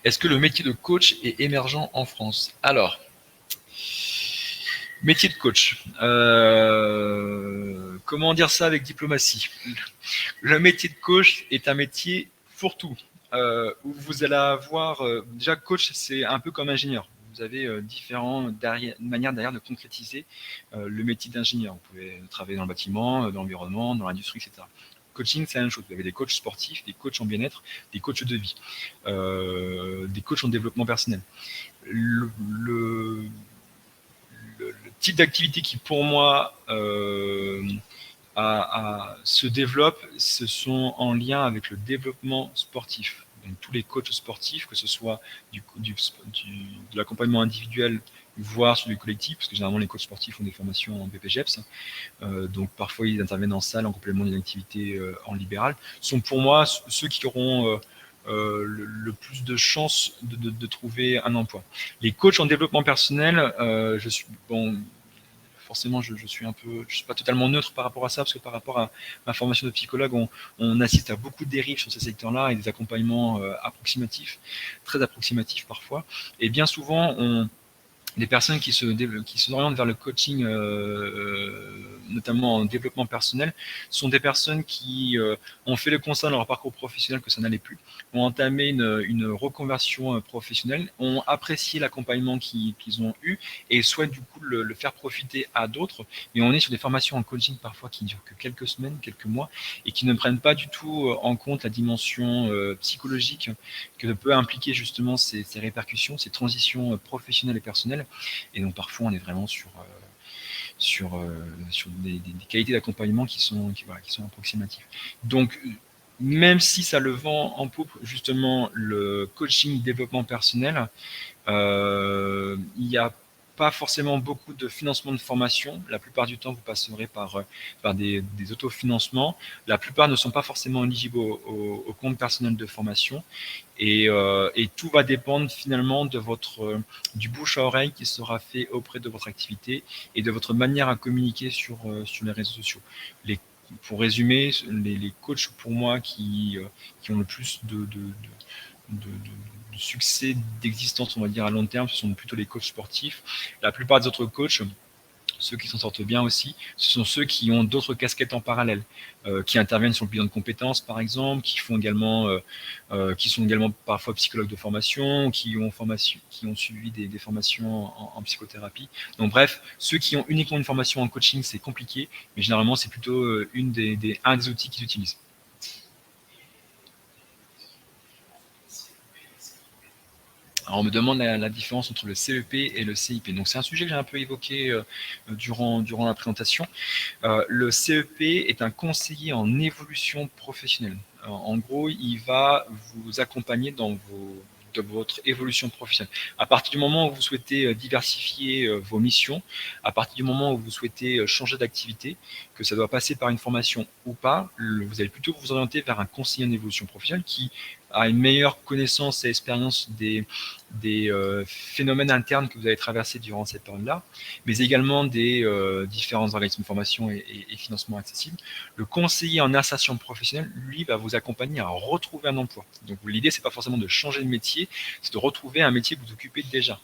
Est-ce que le métier de coach est émergent en France? Alors, métier de coach. Comment dire ça avec diplomatie? Le métier de coach est un métier fourre-tout, où vous allez avoir... déjà, coach, c'est un peu comme ingénieur. Vous avez différentes manières derrière de concrétiser le métier d'ingénieur. Vous pouvez travailler dans le bâtiment, dans l'environnement, dans l'industrie, etc. Coaching, c'est la même chose. Vous avez des coachs sportifs, des coachs en bien-être, des coachs de vie, des coachs en développement personnel. Le type d'activité qui, pour moi, se développe, ce sont en lien avec le développement sportif. Donc, tous les coachs sportifs, que ce soit de l'accompagnement individuel, voire sur du collectif, parce que généralement les coachs sportifs ont des formations en BPGEPS, donc parfois ils interviennent en salle en complément d'une activité en libéral, sont pour moi ceux qui auront le plus de chances de trouver un emploi. Les coachs en développement personnel, je suis forcément, je suis pas totalement neutre par rapport à ça, parce que par rapport à ma formation de psychologue, on assiste à beaucoup de dérives sur ces secteurs-là et des accompagnements approximatifs, très approximatifs parfois. Et bien souvent, des personnes qui s'orientent vers le coaching, notamment en développement personnel, sont des personnes qui ont fait le constat dans leur parcours professionnel que ça n'allait plus, ont entamé une reconversion professionnelle, ont apprécié l'accompagnement qu'ils ont eu et souhaitent du coup le faire profiter à d'autres. Mais on est sur des formations en coaching parfois qui durent que quelques semaines, quelques mois, et qui ne prennent pas du tout en compte la dimension psychologique que peut impliquer justement ces répercussions, ces transitions professionnelles et personnelles. Et donc parfois on est vraiment sur des qualités d'accompagnement qui sont approximatives. Donc même si ça le vend en poupe justement le coaching développement personnel, il n'y a pas forcément beaucoup de financement de formation. La plupart du temps, vous passerez par des autofinancements. La plupart ne sont pas forcément éligibles au compte personnel de formation. Et tout va dépendre finalement de du bouche à oreille qui sera fait auprès de votre activité et de votre manière à communiquer sur les réseaux sociaux. Pour résumer, les coachs pour moi qui ont le plus de succès d'existence, on va dire à long terme, ce sont plutôt les coachs sportifs. La plupart des autres coachs, ceux qui s'en sortent bien aussi, ce sont ceux qui ont d'autres casquettes en parallèle, qui interviennent sur le bilan de compétences par exemple, qui sont également parfois psychologues de formation, qui ont suivi des formations en psychothérapie. Donc bref, ceux qui ont uniquement une formation en coaching, c'est compliqué, mais généralement c'est plutôt un des outils qu'ils utilisent. Alors, on me demande la différence entre le CEP et le CIP. Donc, c'est un sujet que j'ai un peu évoqué durant la présentation. Le CEP est un conseiller en évolution professionnelle. En gros, il va vous accompagner dans votre évolution professionnelle. À partir du moment où vous souhaitez diversifier vos missions, à partir du moment où vous souhaitez changer d'activité, que ça doit passer par une formation ou pas, vous allez plutôt vous orienter vers un conseiller en évolution professionnelle qui a une meilleure connaissance et expérience des phénomènes internes que vous avez traversés durant cette période-là, mais également des différents organismes de formation et financement accessibles. Le conseiller en insertion professionnelle, lui, va vous accompagner à retrouver un emploi. Donc l'idée, c'est pas forcément de changer de métier, c'est de retrouver un métier que vous occupez déjà.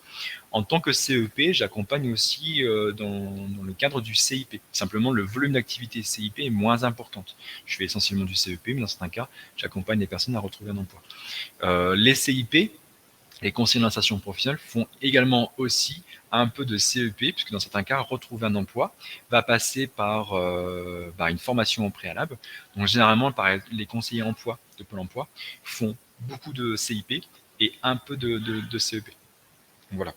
En tant que CEP, j'accompagne aussi dans le cadre du CIP. Simplement, le volume d'activité CIP est moins importante. Je fais essentiellement du CEP, mais dans certains cas, j'accompagne les personnes à retrouver un emploi. Les CIP, les conseillers d'insertion professionnelle, font également aussi un peu de CEP, puisque dans certains cas, retrouver un emploi va passer par une formation au préalable. Donc généralement, les conseillers emploi de Pôle emploi font beaucoup de CIP et un peu de CEP. Donc voilà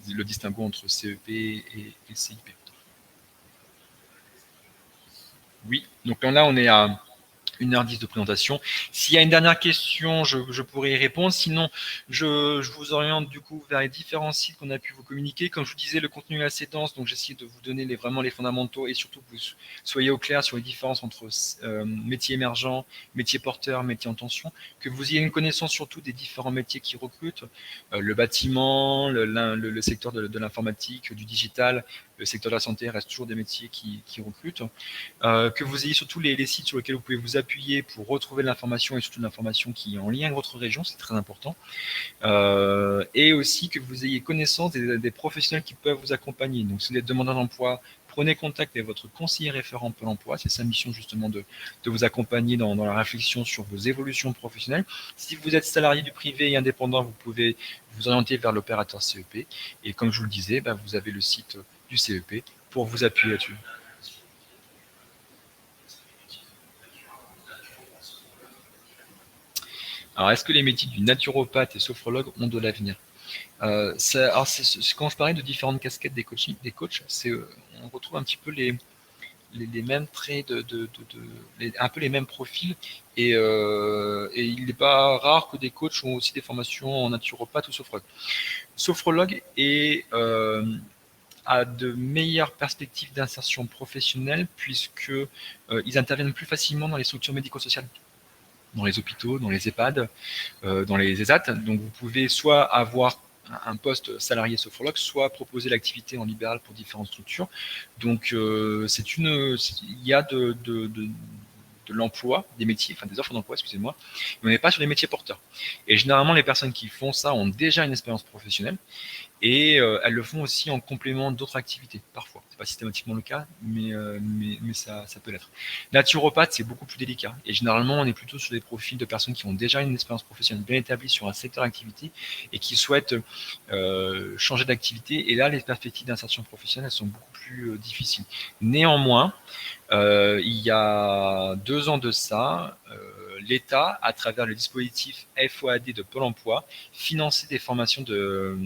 le distinguo entre CEP et CIP. Oui, donc là on est à 1h10 de présentation. S'il y a une dernière question, je pourrais y répondre. Sinon, je vous oriente du coup vers les différents sites qu'on a pu vous communiquer. Comme je vous disais, le contenu est assez dense, donc j'essaie de vous donner vraiment les fondamentaux et surtout que vous soyez au clair sur les différences entre métiers émergents, métiers porteurs, métiers en tension, que vous ayez une connaissance surtout des différents métiers qui recrutent, le bâtiment, le secteur de l'informatique, du digital, le secteur de la santé reste toujours des métiers qui recrutent. Que vous ayez surtout les sites sur lesquels vous pouvez vous appuyer pour retrouver de l'information et surtout de l'information qui est en lien avec votre région, c'est très important. Et aussi que vous ayez connaissance des professionnels qui peuvent vous accompagner. Donc si vous êtes demandeur d'emploi, prenez contact avec votre conseiller référent Pôle emploi, c'est sa mission justement de vous accompagner dans la réflexion sur vos évolutions professionnelles. Si vous êtes salarié du privé et indépendant, vous pouvez vous orienter vers l'opérateur CEP. Et comme je vous le disais, vous avez le site du CEP pour vous appuyer là-dessus. Alors, est-ce que les métiers du naturopathe et sophrologue ont de l'avenir? Quand je parlais de différentes casquettes des coachs, on retrouve un petit peu les mêmes traits, un peu les mêmes profils. Et il n'est pas rare que des coachs ont aussi des formations en naturopathe ou sophrologue. Sophrologue a de meilleures perspectives d'insertion professionnelle puisqu'ils interviennent plus facilement dans les structures médico-sociales, dans les hôpitaux, dans les EHPAD, dans les ESAT. Donc vous pouvez soit avoir un poste salarié sophrologue, soit proposer l'activité en libéral pour différentes structures. Donc il y a de l'emploi, des métiers, enfin des offres d'emploi, excusez-moi, mais on n'est pas sur les métiers porteurs. Et généralement, les personnes qui font ça ont déjà une expérience professionnelle. Et elles le font aussi en complément d'autres activités, parfois. C'est pas systématiquement le cas, mais ça peut l'être. Naturopathe, c'est beaucoup plus délicat. Et généralement, on est plutôt sur des profils de personnes qui ont déjà une expérience professionnelle bien établie sur un secteur d'activité et qui souhaitent changer d'activité. Et là, les perspectives d'insertion professionnelle, elles sont beaucoup plus difficiles. Néanmoins, il y a 2 ans de ça, l'État, à travers le dispositif FOAD de Pôle emploi, finançait des formations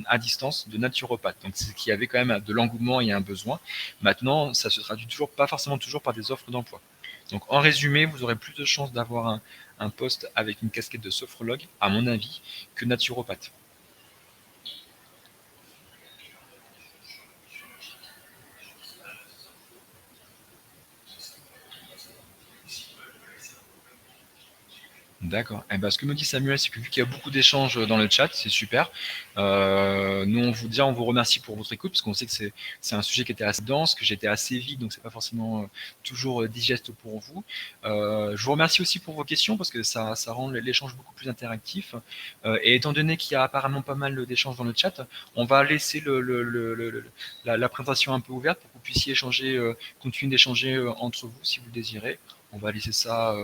à distance de naturopathes. Donc, c'est qu'il y avait quand même de l'engouement et un besoin. Maintenant, ça se traduit pas forcément toujours par des offres d'emploi. Donc, en résumé, vous aurez plus de chances d'avoir un poste avec une casquette de sophrologue, à mon avis, que naturopathe. D'accord. Ce que me dit Samuel, c'est que vu qu'il y a beaucoup d'échanges dans le chat, c'est super. Nous, on vous remercie pour votre écoute, parce qu'on sait que c'est un sujet qui était assez dense, que j'étais assez vite, donc c'est pas forcément toujours digeste pour vous. Je vous remercie aussi pour vos questions, parce que ça rend l'échange beaucoup plus interactif. Et étant donné qu'il y a apparemment pas mal d'échanges dans le chat, on va laisser la présentation un peu ouverte pour que vous puissiez continuer d'échanger entre vous si vous le désirez. On va laisser ça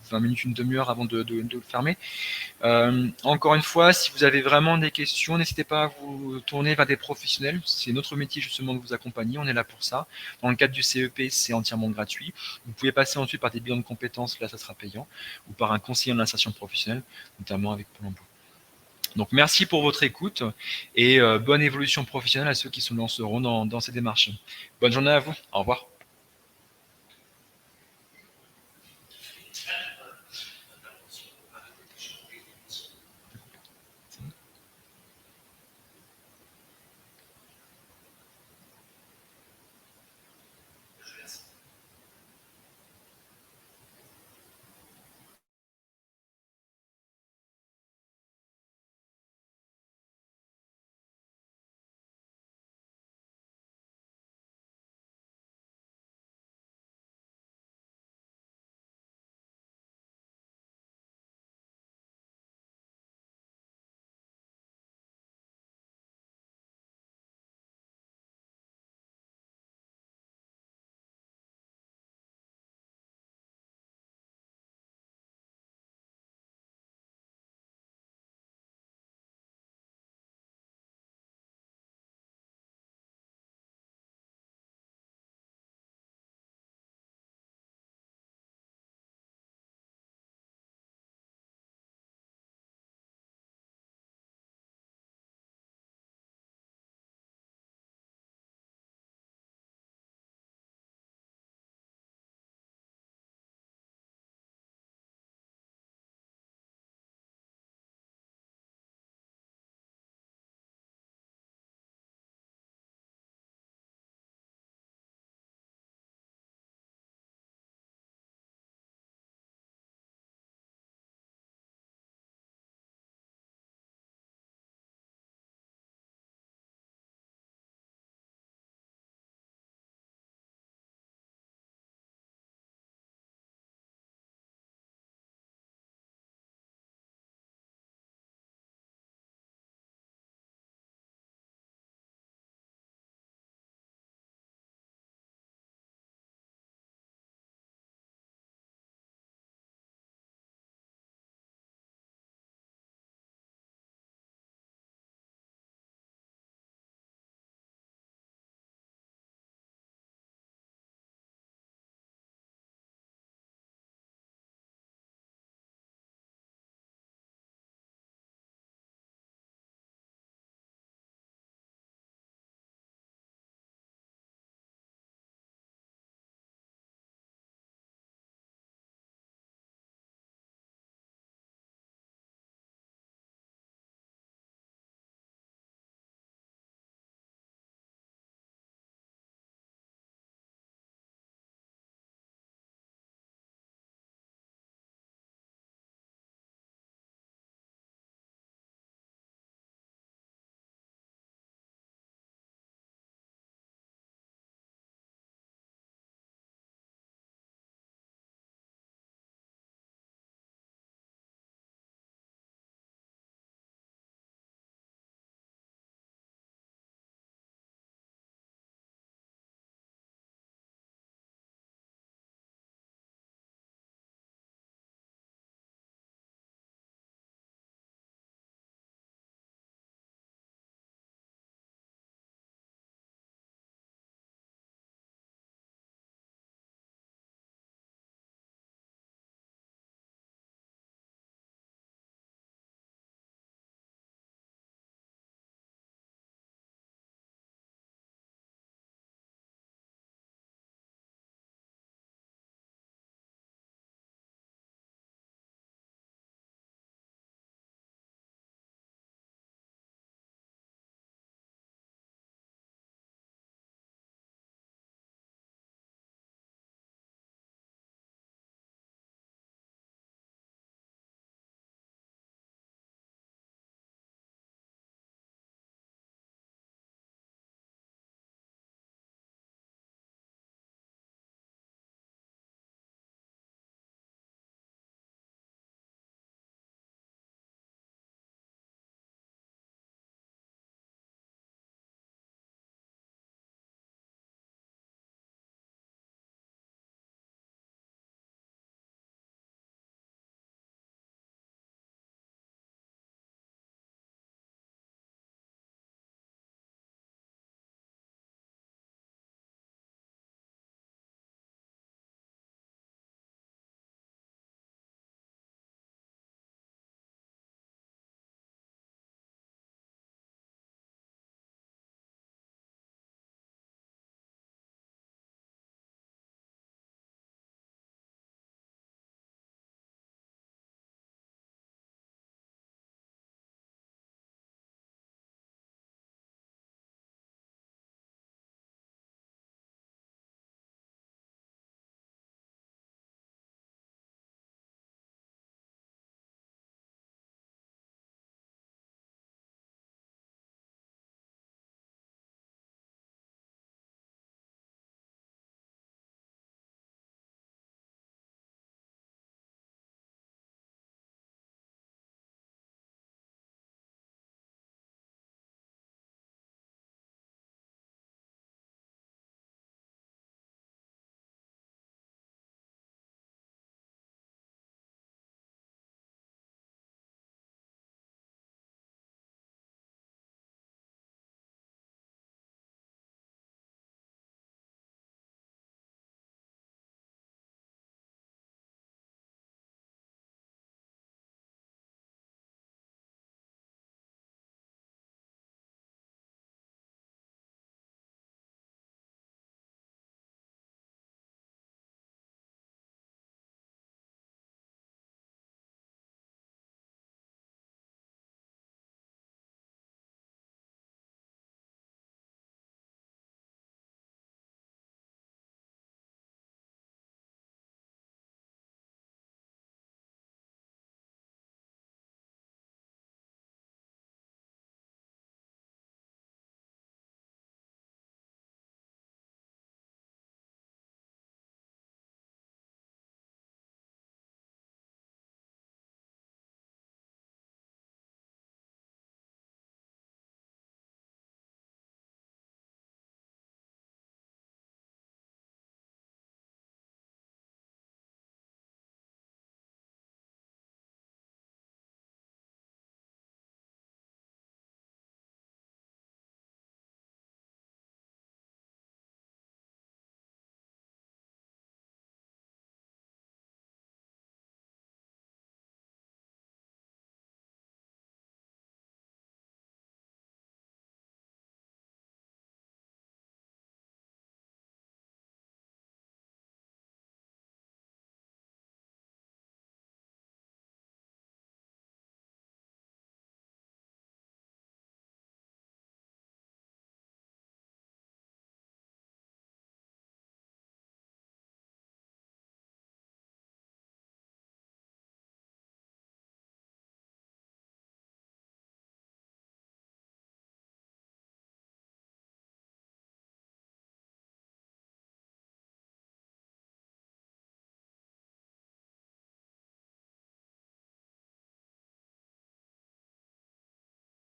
20 minutes, une demi-heure avant de le fermer. Encore une fois, si vous avez vraiment des questions, n'hésitez pas à vous tourner vers des professionnels. C'est notre métier justement de vous accompagner, on est là pour ça. Dans le cadre du CEP, c'est entièrement gratuit. Vous pouvez passer ensuite par des bilans de compétences, là ça sera payant, ou par un conseiller en insertion professionnelle, notamment avec Pôle emploi. Donc merci pour votre écoute et bonne évolution professionnelle à ceux qui se lanceront dans ces démarches. Bonne journée à vous, au revoir.